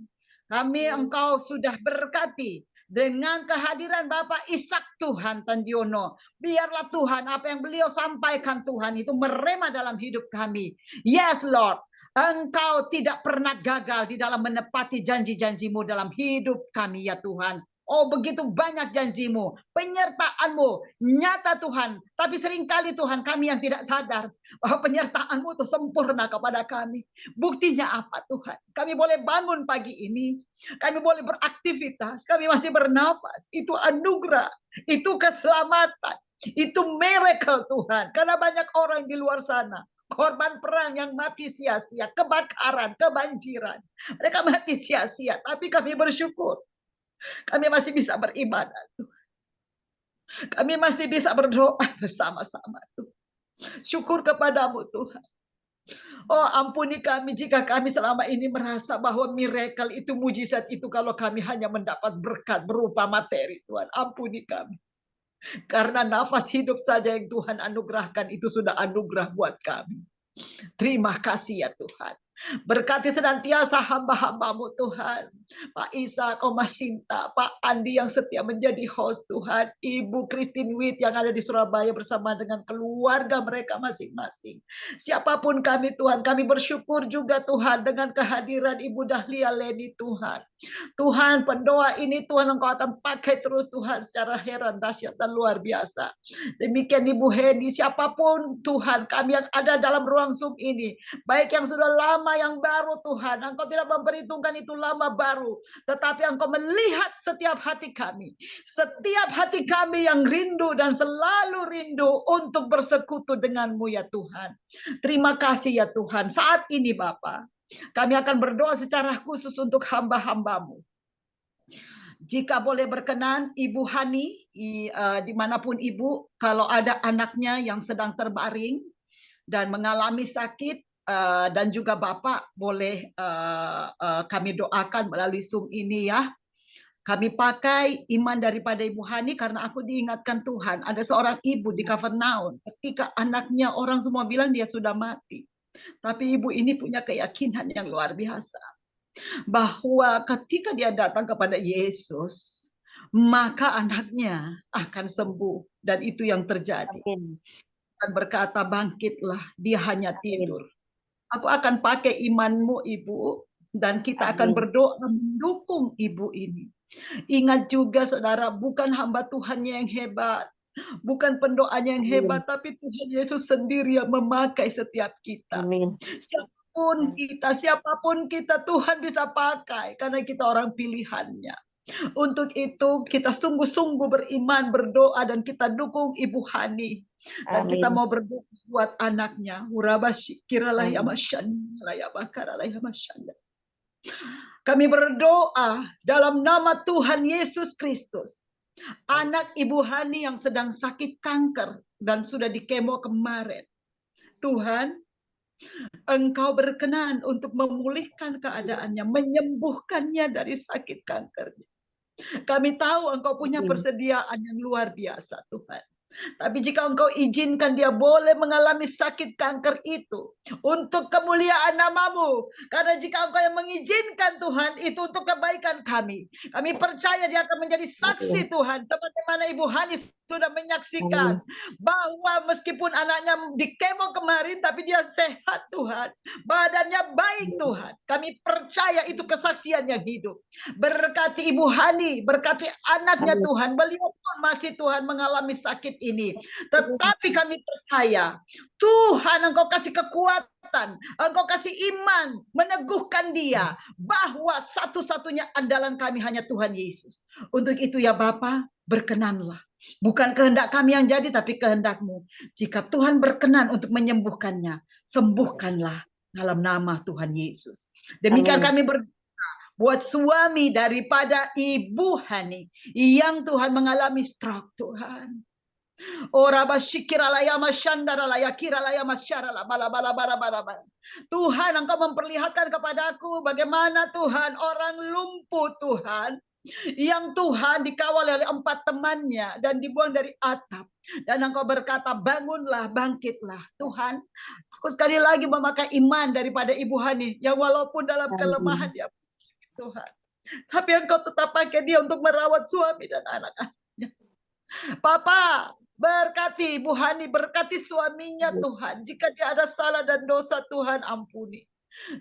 Kami Engkau sudah berkati dengan kehadiran Bapak Ishak Tuhan Tandiono. Biarlah Tuhan apa yang beliau sampaikan Tuhan itu merema dalam hidup kami. Yes Lord, Engkau tidak pernah gagal di dalam menepati janji-janji-Mu dalam hidup kami ya Tuhan. Oh, begitu banyak janjimu, penyertaan-Mu nyata Tuhan. Tapi seringkali Tuhan, kami yang tidak sadar bahwa penyertaan-Mu itu sempurna kepada kami. Buktinya apa Tuhan? Kami boleh bangun pagi ini, kami boleh beraktivitas, kami masih bernafas. Itu anugerah, itu keselamatan, itu miracle Tuhan. Karena banyak orang di luar sana, korban perang yang mati sia-sia, kebakaran, kebanjiran. Mereka mati sia-sia, tapi kami bersyukur. Kami masih bisa beribadah. Kami masih bisa berdoa bersama-sama. Syukur kepadamu Tuhan. Oh, ampuni kami jika kami selama ini merasa bahwa miracle itu, mujizat itu, kalau kami hanya mendapat berkat berupa materi. Tuhan, ampuni kami. Karena nafas hidup saja yang Tuhan anugerahkan itu sudah anugerah buat kami. Terima kasih ya Tuhan. Berkati senantiasa hamba-hambamu Tuhan. Pak Isa, Komasinta, Pak Andi yang setia menjadi host Tuhan. Ibu Christine Witt yang ada di Surabaya bersama dengan keluarga mereka masing-masing. Siapapun kami Tuhan, kami bersyukur juga Tuhan dengan kehadiran Ibu Dahlia Leni Tuhan. Tuhan, pendoa ini Tuhan Engkau akan pakai terus Tuhan secara heran, dahsyat dan luar biasa. Demikian Ibu Heni, siapapun Tuhan kami yang ada dalam ruang Zoom ini, baik yang sudah lama yang baru Tuhan, Engkau tidak memperhitungkan itu lama baru, tetapi Engkau melihat setiap hati kami yang rindu dan selalu rindu untuk bersekutu denganmu ya Tuhan. Terima kasih ya Tuhan. Saat ini Bapa, kami akan berdoa secara khusus untuk hamba-hambamu. Jika boleh berkenan, Ibu Hani, dimanapun Ibu, kalau ada anaknya yang sedang terbaring dan mengalami sakit, dan juga Bapak boleh kami doakan melalui Zoom ini ya. Kami pakai iman daripada Ibu Hani karena aku diingatkan Tuhan, ada seorang ibu di Kapernaum ketika anaknya orang semua bilang dia sudah mati. Tapi ibu ini punya keyakinan yang luar biasa bahwa ketika dia datang kepada Yesus, maka anaknya akan sembuh, dan itu yang terjadi. Dan berkata, bangkitlah, dia hanya tidur. Aku akan pakai imanmu Ibu, dan kita akan berdoa mendukung ibu ini. Ingat juga saudara, bukan hamba Tuhannya yang hebat, bukan pendoanya yang hebat, tapi Tuhan Yesus sendiri yang memakai setiap kita. Siapapun kita Tuhan bisa pakai karena kita orang pilihannya. Untuk itu kita sungguh-sungguh beriman, berdoa, dan kita dukung Ibu Hani. Dan kita mau berdoa buat anaknya. Kami berdoa dalam nama Tuhan Yesus Kristus. Anak Ibu Hani yang sedang sakit kanker dan sudah di kemo kemarin. Tuhan, Engkau berkenan untuk memulihkan keadaannya, menyembuhkannya dari sakit kankernya. Kami tahu Engkau punya persediaan yang luar biasa Tuhan. Tapi jika Engkau izinkan dia boleh mengalami sakit kanker itu untuk kemuliaan nama-Mu. Karena jika Engkau yang mengizinkan Tuhan, itu untuk kebaikan kami. Kami percaya dia akan menjadi saksi Tuhan. Sebagaimana Ibu Hani sudah menyaksikan bahwa meskipun anaknya di kemo kemarin, tapi dia sehat Tuhan. Badannya baik Tuhan. Kami percaya itu kesaksian yang hidup. Berkati Ibu Hani, berkati anaknya Tuhan. Beliau pun masih Tuhan mengalami sakit ini. Tetapi kami percaya Tuhan Engkau kasih kekuatan, Engkau kasih iman, meneguhkan dia bahwa satu-satunya andalan kami hanya Tuhan Yesus. Untuk itu ya Bapa, berkenanlah. Bukan kehendak kami yang jadi, tapi kehendak-Mu. Jika Tuhan berkenan untuk menyembuhkannya, sembuhkanlah dalam nama Tuhan Yesus. Demikian kami berdoa buat suami daripada Ibu Hani yang Tuhan mengalami stroke Tuhan. Tuhan, Engkau memperlihatkan kepadaku bagaimana Tuhan orang lumpuh Tuhan, yang Tuhan dikawal oleh 4 temannya dan dibuang dari atap. Dan Engkau berkata, bangunlah, bangkitlah. Tuhan, aku sekali lagi memakai iman daripada Ibu Hani, yang walaupun dalam kelemahan dia Tuhan, tapi Engkau tetap pakai dia untuk merawat suami dan anak-anaknya. Papa, berkati Ibu Hani, berkati suaminya Tuhan. Jika dia ada salah dan dosa Tuhan ampuni.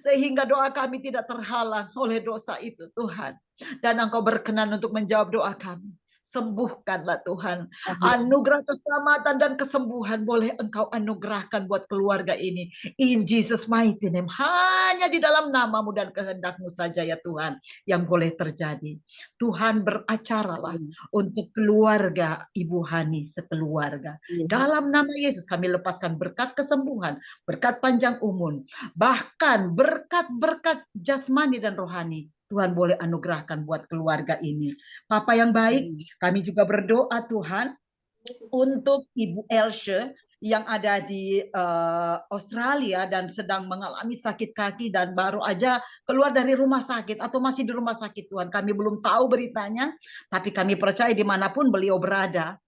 Sehingga doa kami tidak terhalang oleh dosa itu Tuhan. Dan Engkau berkenan untuk menjawab doa kami. Sembuhkanlah Tuhan. Anugerah keselamatan dan kesembuhan boleh Engkau anugerahkan buat keluarga ini. In Jesus mighty name. Hanya di dalam namamu dan kehendak-Mu saja ya Tuhan yang boleh terjadi. Tuhan beracaralah untuk keluarga Ibu Hani sekeluarga. Dalam nama Yesus kami lepaskan berkat kesembuhan, berkat panjang umur, bahkan berkat-berkat jasmani dan rohani. Tuhan boleh anugerahkan buat keluarga ini. Papa yang baik, kami juga berdoa Tuhan untuk Ibu Elsie yang ada di Australia dan sedang mengalami sakit kaki dan baru aja keluar dari rumah sakit atau masih di rumah sakit Tuhan. Kami belum tahu beritanya, tapi kami percaya dimanapun beliau berada,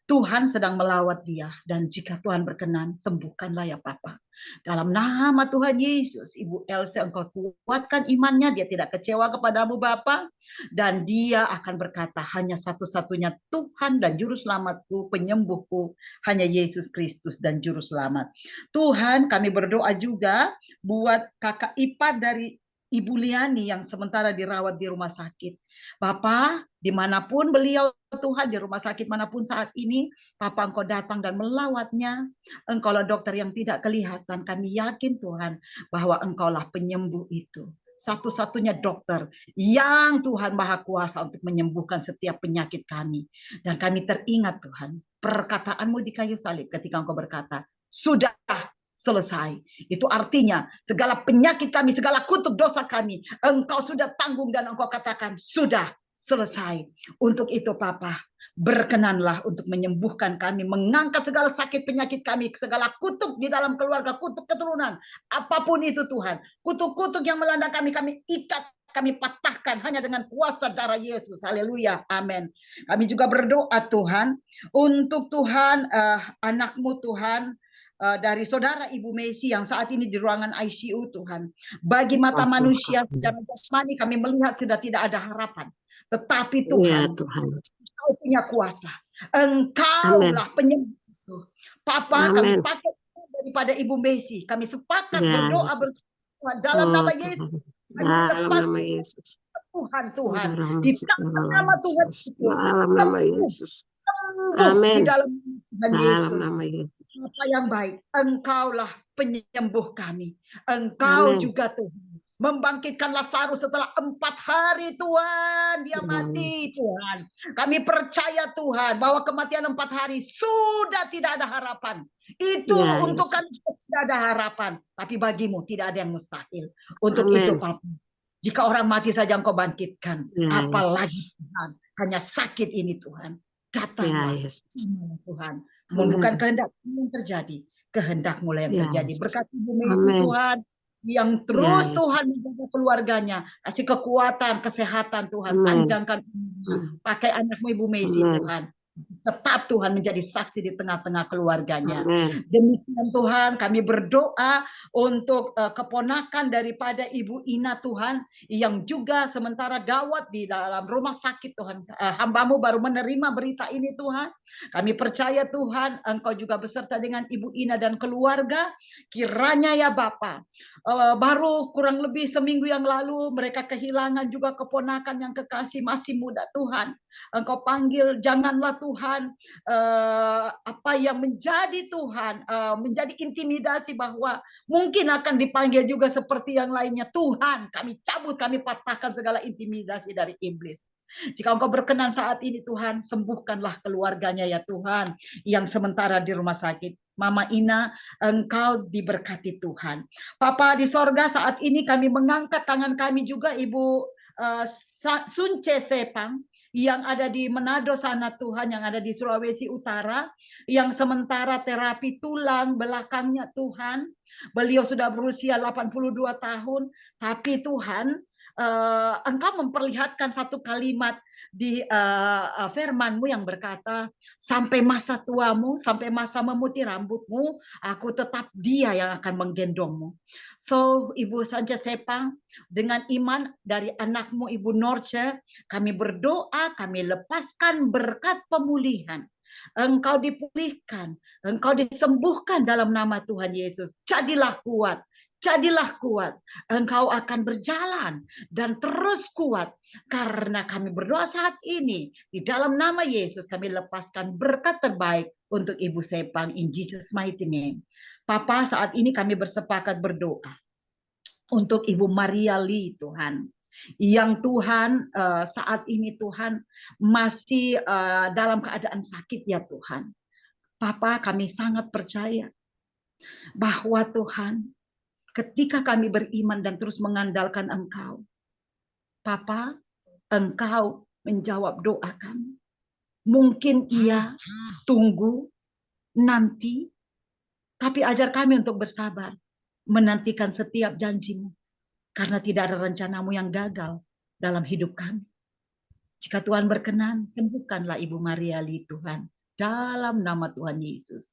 Tuhan sedang melawat dia. Dan jika Tuhan berkenan, sembuhkanlah ya Papa. Dalam nama Tuhan Yesus, Ibu Elsie Engkau kuatkan imannya, dia tidak kecewa kepadamu Bapa, dan dia akan berkata, hanya satu-satunya Tuhan dan Juru Selamatku, penyembuhku, hanya Yesus Kristus dan Juru Selamat. Tuhan, kami berdoa juga buat kakak ipar dari Ibu Liani yang sementara dirawat di rumah sakit. Bapak, dimanapun beliau Tuhan, di rumah sakit manapun saat ini, Papa Engkau datang dan melawatnya. Engkaulah dokter yang tidak kelihatan. Kami yakin Tuhan bahwa Engkaulah penyembuh itu. Satu-satunya dokter yang Tuhan Maha Kuasa untuk menyembuhkan setiap penyakit kami. Dan kami teringat Tuhan, perkataanmu di kayu salib ketika Engkau berkata, sudah selesai. Itu artinya segala penyakit kami, segala kutuk dosa kami, Engkau sudah tanggung dan Engkau katakan sudah selesai. Untuk itu Papa, berkenanlah untuk menyembuhkan kami, mengangkat segala sakit penyakit kami, segala kutuk di dalam keluarga, kutuk keturunan, apapun itu Tuhan, kutuk-kutuk yang melanda kami, kami ikat, kami patahkan hanya dengan kuasa darah Yesus. Haleluya, amin. Kami juga berdoa Tuhan, untuk Tuhan anakmu Tuhan, dari saudara Ibu Messi yang saat ini di ruangan ICU Tuhan. Bagi mata manusia secara jasmani kami melihat sudah tidak ada harapan. Tetapi Tuhan, Engkau punya kuasa. Engkaulah penyembuh. Papa, kami pakai daripada Ibu Messi. Kami sepakat berdoa bersama dalam nama Yesus. Dalam nama Yesus. Tuhan. Di dalam nama Tuhan Yesus. Amin. Di dalam Dalam nama Yesus. Apa yang baik, Engkaulah penyembuh kami. Engkau juga Tuhan membangkitkan Lazarus setelah 4 hari Tuhan, dia mati Tuhan. Kami percaya Tuhan bahwa kematian 4 hari sudah tidak ada harapan. Itu untuk kami tidak ada harapan, tapi bagimu tidak ada yang mustahil. Untuk itu Papa, jika orang mati saja Engkau bangkitkan, apalagi Tuhan, hanya sakit ini Tuhan. Datanglah Tuhan. Bukan kehendak yang terjadi, kehendak mulai yang terjadi. Berkat Ibu Messi Tuhan, yang terus Tuhan menjaga keluarganya, kasih kekuatan, kesehatan Tuhan, panjangkan pakai anakmu Ibu Messi Tuhan. Tetap Tuhan menjadi saksi di tengah-tengah keluarganya. Demikian Tuhan, kami berdoa untuk keponakan daripada Ibu Ina Tuhan, yang juga sementara gawat di dalam rumah sakit Tuhan. Hambamu baru menerima berita ini Tuhan. Kami percaya Tuhan, Engkau juga beserta dengan Ibu Ina dan keluarga. Kiranya ya Bapa, baru kurang lebih seminggu yang lalu mereka kehilangan juga keponakan yang kekasih masih muda Tuhan. Engkau panggil, janganlah Tuhan apa yang menjadi Tuhan, menjadi intimidasi bahwa mungkin akan dipanggil juga seperti yang lainnya. Tuhan, kami cabut, kami patahkan segala intimidasi dari iblis. Jika Engkau berkenan saat ini Tuhan, sembuhkanlah keluarganya ya Tuhan, yang sementara di rumah sakit. Mama Ina, Engkau diberkati Tuhan. Papa di sorga, saat ini kami mengangkat tangan kami juga Ibu Sunce Sepang, yang ada di Manado sana Tuhan, yang ada di Sulawesi Utara, yang sementara terapi tulang belakangnya Tuhan. Beliau sudah berusia 82 tahun, tapi Tuhan, Engkau memperlihatkan satu kalimat di firman-Mu yang berkata, sampai masa tuamu, sampai masa memutih rambutmu, aku tetap dia yang akan menggendongmu. So, Ibu Sunce Sepang, dengan iman dari anakmu Ibu Norce, kami berdoa, kami lepaskan berkat pemulihan. Engkau dipulihkan, Engkau disembuhkan dalam nama Tuhan Yesus. Jadilah kuat, Jadilah kuat, engkau akan berjalan dan terus kuat. Karena kami berdoa saat ini, di dalam nama Yesus kami lepaskan berkat terbaik untuk Ibu Sepang, in Jesus mighty name. Papa, saat ini kami bersepakat berdoa untuk Ibu Maria Lee, Tuhan. Yang Tuhan saat ini Tuhan masih dalam keadaan sakit ya Tuhan. Papa, kami sangat percaya bahwa Tuhan, ketika kami beriman dan terus mengandalkan Engkau, Papa, Engkau menjawab doa kami. Mungkin ia tunggu nanti, tapi ajar kami untuk bersabar, menantikan setiap janjimu, karena tidak ada rencanamu yang gagal dalam hidup kami. Jika Tuhan berkenan, sembuhkanlah Ibu Maria Lee, Tuhan, dalam nama Tuhan Yesus.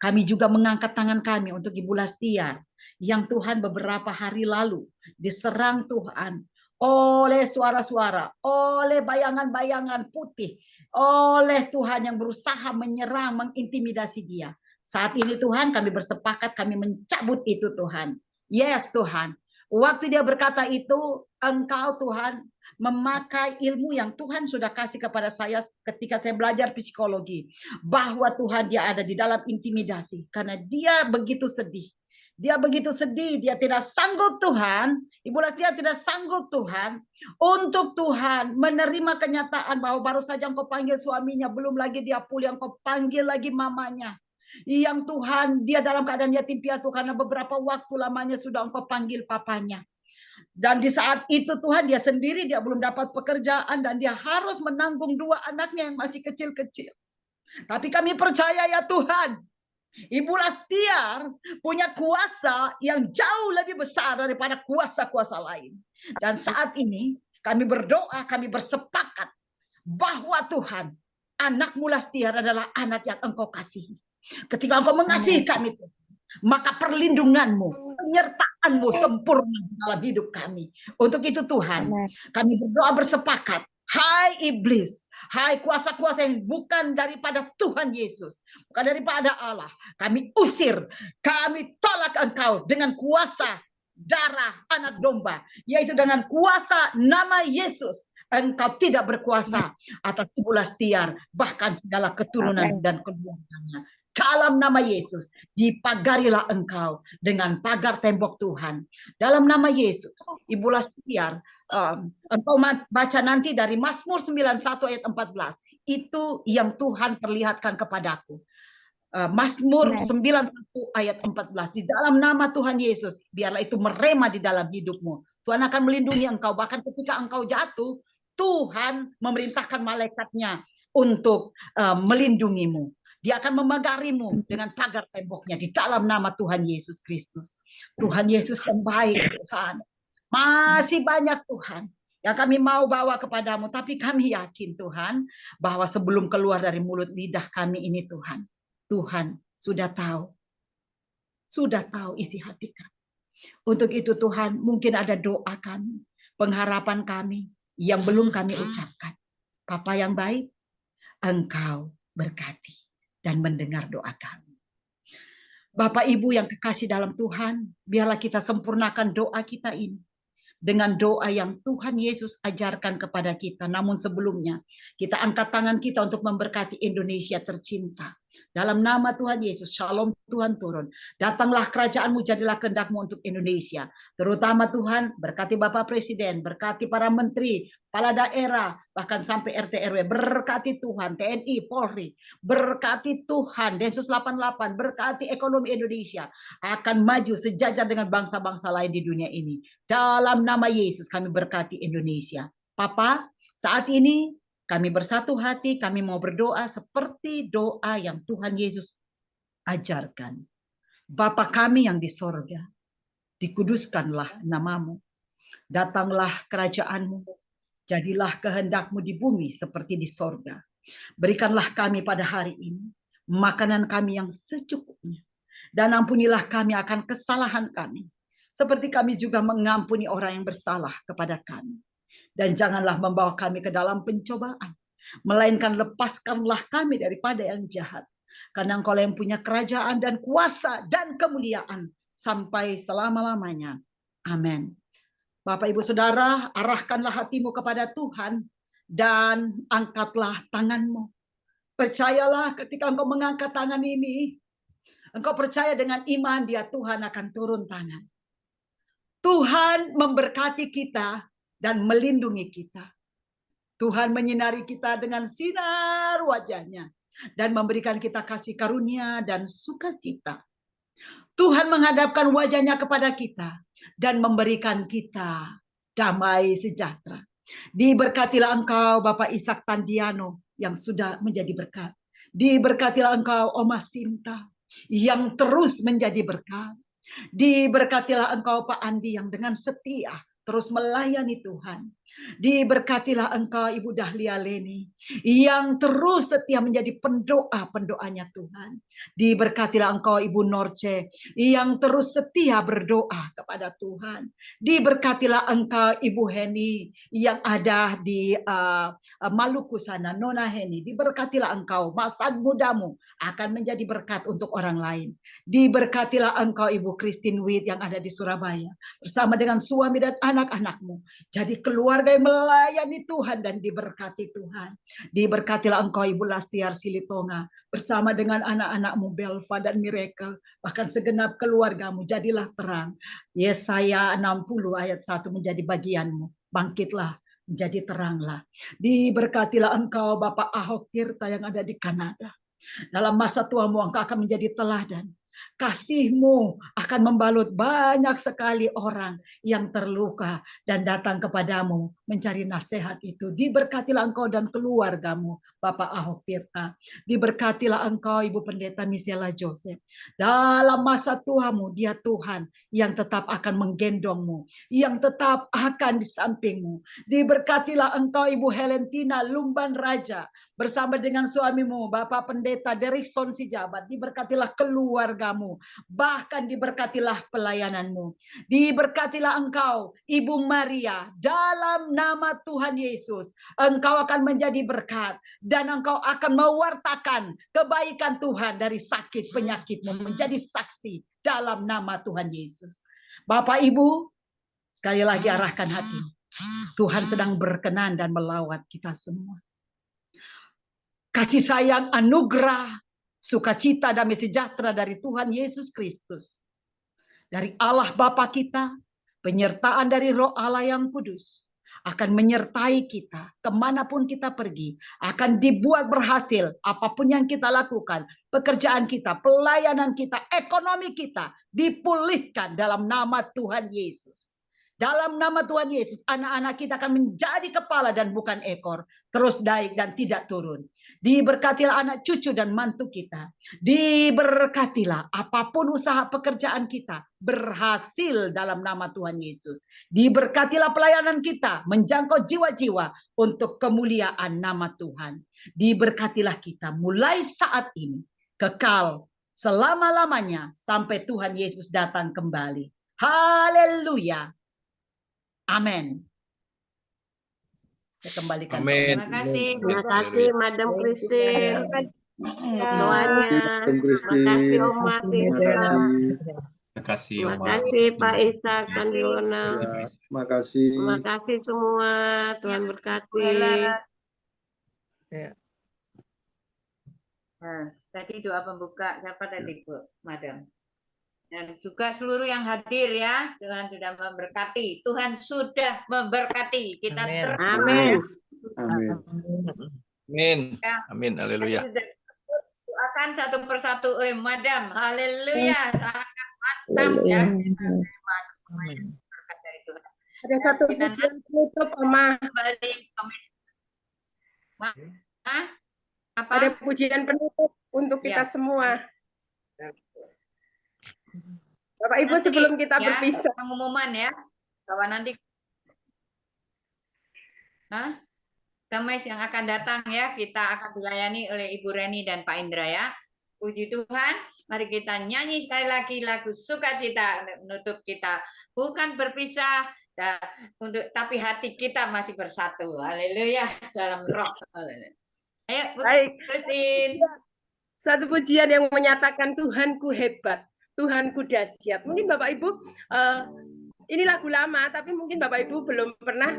Kami juga mengangkat tangan kami untuk Ibu Lastiar, yang Tuhan beberapa hari lalu diserang Tuhan oleh suara-suara, oleh bayangan-bayangan putih, oleh Tuhan yang berusaha menyerang, mengintimidasi dia. Saat ini Tuhan kami bersepakat, kami mencabut itu Tuhan. Yes Tuhan, waktu dia berkata itu, Engkau Tuhan memakai ilmu yang Tuhan sudah kasih kepada saya ketika saya belajar psikologi, bahwa Tuhan dia ada di dalam intimidasi, karena dia begitu sedih. Dia begitu sedih, dia tidak sanggup Tuhan, Ibu Lastiar tidak sanggup Tuhan, untuk Tuhan menerima kenyataan bahwa baru saja Engkau panggil suaminya, belum lagi dia pulih, Engkau panggil lagi mamanya. Yang Tuhan, dia dalam keadaan yatim piatu karena beberapa waktu lamanya sudah Engkau panggil papanya. Dan di saat itu Tuhan, dia sendiri, dia belum dapat pekerjaan dan dia harus menanggung 2 anaknya yang masih kecil-kecil. Tapi kami percaya ya Tuhan, Ibu Lastiar punya kuasa yang jauh lebih besar daripada kuasa-kuasa lain. Dan saat ini kami berdoa, kami bersepakat bahwa Tuhan, anakmu Lastiar adalah anak yang Engkau kasihi. Ketika Engkau mengasihi kami, maka perlindunganmu, penyertaanmu sempurna dalam hidup kami. Untuk itu Tuhan, kami berdoa bersepakat, hai iblis, hai kuasa-kuasa yang bukan daripada Tuhan Yesus, bukan daripada Allah, kami usir, kami tolak Engkau dengan kuasa darah anak domba, yaitu dengan kuasa nama Yesus. Engkau tidak berkuasa atas Ibu Lastiar, bahkan segala keturunan dan keluarganya. Dalam nama Yesus, dipagarilah engkau dengan pagar tembok Tuhan. Dalam nama Yesus, Ibu Lastiar, engkau baca nanti dari Mazmur 91 ayat 14. Itu yang Tuhan perlihatkan kepadaku. Mazmur 91 ayat 14. Di dalam nama Tuhan Yesus, biarlah itu merema di dalam hidupmu. Tuhan akan melindungi engkau. Bahkan ketika engkau jatuh, Tuhan memerintahkan malaikatnya untuk melindungimu. Dia akan memagarimu dengan pagar temboknya di dalam nama Tuhan Yesus Kristus. Tuhan Yesus yang baik Tuhan. Masih banyak Tuhan yang kami mau bawa kepadamu. Tapi kami yakin Tuhan bahwa sebelum keluar dari mulut lidah kami ini Tuhan, Tuhan sudah tahu. Sudah tahu isi hati kami. Untuk itu Tuhan, mungkin ada doa kami, pengharapan kami yang belum kami ucapkan. Papa yang baik, Engkau berkati dan mendengar doa kami. Bapak Ibu yang kekasih dalam Tuhan, biarlah kita sempurnakan doa kita ini dengan doa yang Tuhan Yesus ajarkan kepada kita. Namun sebelumnya, kita angkat tangan kita untuk memberkati Indonesia tercinta. Dalam nama Tuhan Yesus, shalom Tuhan turun. Datanglah kerajaanmu, jadilah kehendak-Mu untuk Indonesia. Terutama Tuhan, berkati Bapak Presiden, berkati para menteri, kepala daerah, bahkan sampai RT RW. Berkati Tuhan, TNI, Polri. Berkati Tuhan, Densus 88. Berkati ekonomi Indonesia akan maju sejajar dengan bangsa-bangsa lain di dunia ini. Dalam nama Yesus kami berkati Indonesia. Papa, saat ini kami bersatu hati, kami mau berdoa seperti doa yang Tuhan Yesus ajarkan. Bapa kami yang di sorga, dikuduskanlah namamu. Datanglah kerajaanmu, jadilah kehendak-Mu di bumi seperti di sorga. Berikanlah kami pada hari ini makanan kami yang secukupnya. Dan ampunilah kami akan kesalahan kami, seperti kami juga mengampuni orang yang bersalah kepada kami. Dan janganlah membawa kami ke dalam pencobaan, melainkan lepaskanlah kami daripada yang jahat. Karena Engkau yang punya kerajaan dan kuasa dan kemuliaan sampai selama-lamanya. Amin. Bapak Ibu Saudara, arahkanlah hatimu kepada Tuhan dan angkatlah tanganmu. Percayalah ketika engkau mengangkat tangan ini, engkau percaya dengan iman dia Tuhan akan turun tangan. Tuhan memberkati kita dan melindungi kita. Tuhan menyinari kita dengan sinar wajahnya dan memberikan kita kasih karunia dan sukacita. Tuhan menghadapkan wajahnya kepada kita dan memberikan kita damai sejahtera. Diberkatilah engkau Bapak Ishak Tandiano yang sudah menjadi berkat. Diberkatilah engkau Oma Sinta yang terus menjadi berkat. Diberkatilah engkau Pak Andi yang dengan setia terus melayani Tuhan. Diberkatilah engkau Ibu Dahlia Leni yang terus setia menjadi pendoa-pendoanya Tuhan. Diberkatilah engkau Ibu Norce yang terus setia berdoa kepada Tuhan. Diberkatilah engkau Ibu Heni yang ada di Maluku sana, Nona Heni. Diberkatilah engkau, masa mudamu akan menjadi berkat untuk orang lain. Diberkatilah engkau Ibu Christine Witt yang ada di Surabaya bersama dengan suami dan anak-anakmu. Jadi keluarga yang melayani Tuhan dan diberkati Tuhan. Diberkatilah engkau Ibu Lastiar Silitonga bersama dengan anak-anakmu Belva dan Miracle, bahkan segenap keluargamu. Jadilah terang. Yesaya 60 ayat 1 menjadi bagianmu. Bangkitlah, menjadi teranglah. Diberkatilah engkau Bapak Ahok Tirta yang ada di Kanada. Dalam masa tuamu engkau akan menjadi teladan. Kasih-Mu akan membalut banyak sekali orang yang terluka dan datang kepadamu mencari nasihat itu. Diberkatilah engkau dan keluargamu, Bapak Ahok Tirta. Diberkatilah engkau, Ibu Pendeta Misela Joseph. Dalam masa tuamu, dia Tuhan yang tetap akan menggendongmu, yang tetap akan di sampingmu. Diberkatilah engkau, Ibu Helentina Lumban Raja, bersama dengan suamimu, Bapak Pendeta Derikson Sijabat. Diberkatilah keluargamu, bahkan diberkatilah pelayananmu. Diberkatilah engkau, Ibu Maria, dalam nama Tuhan Yesus. Engkau akan menjadi berkat, dan engkau akan mewartakan kebaikan Tuhan dari sakit penyakitmu, menjadi saksi dalam nama Tuhan Yesus. Bapak Ibu, sekali lagi arahkan hati. Tuhan sedang berkenan dan melawat kita semua. Kasih sayang, anugerah, sukacita, damai sejahtera dari Tuhan Yesus Kristus, dari Allah Bapa kita, penyertaan dari Roh Allah yang kudus, akan menyertai kita kemanapun kita pergi, akan dibuat berhasil apapun yang kita lakukan, pekerjaan kita, pelayanan kita, ekonomi kita, dipulihkan dalam nama Tuhan Yesus. Dalam nama Tuhan Yesus, anak-anak kita akan menjadi kepala dan bukan ekor, terus naik dan tidak turun. Diberkatilah anak cucu dan mantu kita. Diberkatilah apapun usaha pekerjaan kita berhasil dalam nama Tuhan Yesus. Diberkatilah pelayanan kita menjangkau jiwa-jiwa untuk kemuliaan nama Tuhan. Diberkatilah kita mulai saat ini, kekal selama-lamanya sampai Tuhan Yesus datang kembali. Haleluya. Amin. Saya kembalikan. Amin. Terima kasih. Terima kasih Madam Christine. Doanya. Terima kasih Oma Tirta. Terima kasih Terima Oma. kasih Pak Ishak Tandiona. Terima kasih. Terima kasih semua. Tuhan berkati. Nah, tadi doa pembuka siapa tadi Bu, Madam? Dan juga seluruh yang hadir ya, Tuhan sudah memberkati. Tuhan sudah memberkati. Kita terus Amin. Amin. Amin. ya. Amin. Haleluya. Doakan satu persatu, Madam. Haleluya. Sangat mantap ya. Berkat dari Tuhan. Ada satu pujian penutup, Oma. Kembali apa? Ada pujian penutup untuk kita semua. Bapak Ibu, Nanti, sebelum kita ya, berpisah, pengumuman ya, bahwa nanti Kamis yang akan datang ya, kita akan dilayani oleh Ibu Reni dan Pak Indra ya. Puji Tuhan, mari kita nyanyi sekali lagi lagu Sukacita menutup kita. Bukan berpisah, tapi hati kita masih bersatu. Haleluya, dalam roh. Ayo, Bu baik. Christine. Satu pujian yang menyatakan Tuhanku hebat. Tuhanku dahsyat. Mungkin Bapak Ibu, ini lagu lama, tapi mungkin Bapak Ibu belum pernah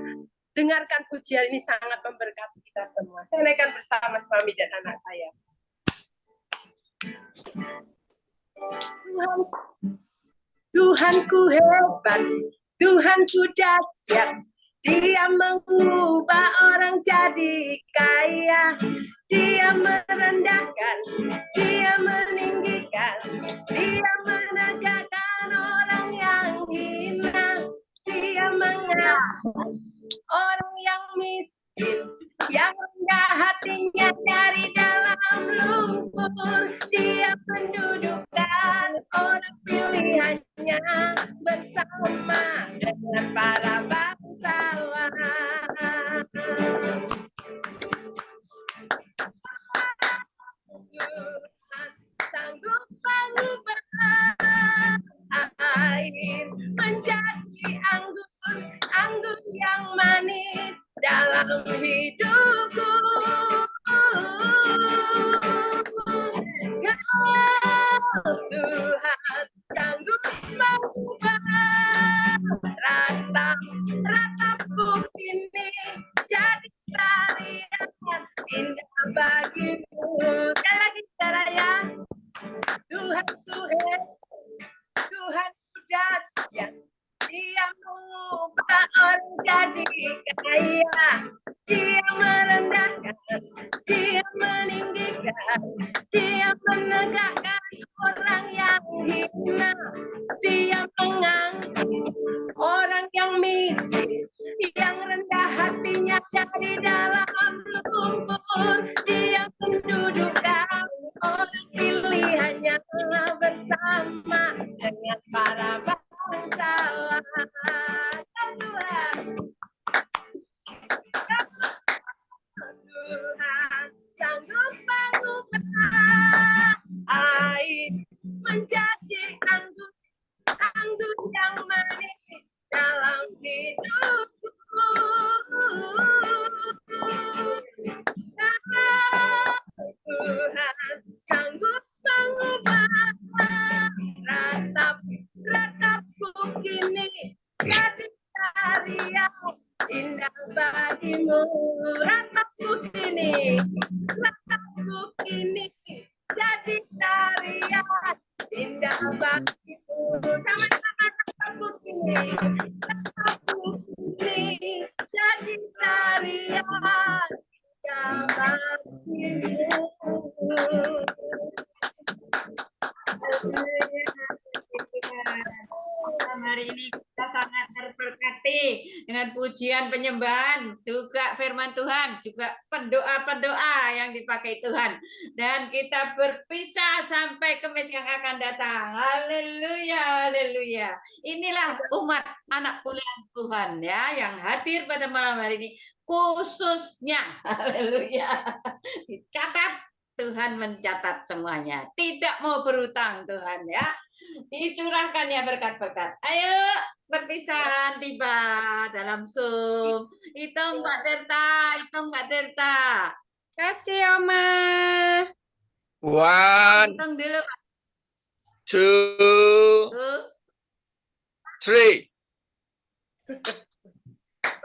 dengarkan pujian ini, sangat memberkati kita semua. Saya naikkan bersama suami dan anak saya. Tuhanku hebat, Tuhanku dahsyat. Dia mengubah orang jadi kaya. Dia merendahkan, dia meninggikan, dia menegakkan orang yang hina. Dia mengangkat orang yang miskin, yang rendah hatinya dari dalam lumpur. Dia mendudukkan orang pilihannya bersama dengan para bangsawan. Tuhan sanggup mengubah air menjadi anggur, anggur yang manis dalam hidupku. Tuhan sanggup mengubah ratapku ini jadi tarian indah bagimu. Sekali lagi saudara ya. Tuhan Tuhan, Tuhan dahsyat. Dia mengubah orang jadi kaya. Dia merendahkan, dia meninggikan, dia menegakkan orang yang hina. Dia mengangkat orang yang miskin, yang rendah hatinya dari dalam lumpur. Dia mendudukkan orang pilihannya bersama dengan para bangsawan. Tuhan sanggup mengubah air menjadi anggur, anggur yang manis dalam hidupku. Tuhan sanggup mengubah ratapku kini jadi tarian indah bagimu. Ratapku kini jadi tarian indah bagimu. Sama-sama ratapku kini jadi tarian indah bagimu. Hari ini kita sangat terberkati dengan pujian penyembahan, juga firman Tuhan, juga pendoa-pendoa yang dipakai Tuhan. Dan kita berpisah sampai Kamis yang akan datang. Haleluya, haleluya. Inilah umat anak pilihan Tuhan ya, yang hadir pada malam hari ini khususnya. Haleluya. Dicatat, Tuhan mencatat semuanya. Tidak mau berutang Tuhan ya. Dicurahkannya berkat-berkat. Ayo perpisahan tiba dalam Zoom. Hitung Mbak Tirta, hitung Mbak Tirta. Kasih Oma. 1, Hitung dulu. 2, 3.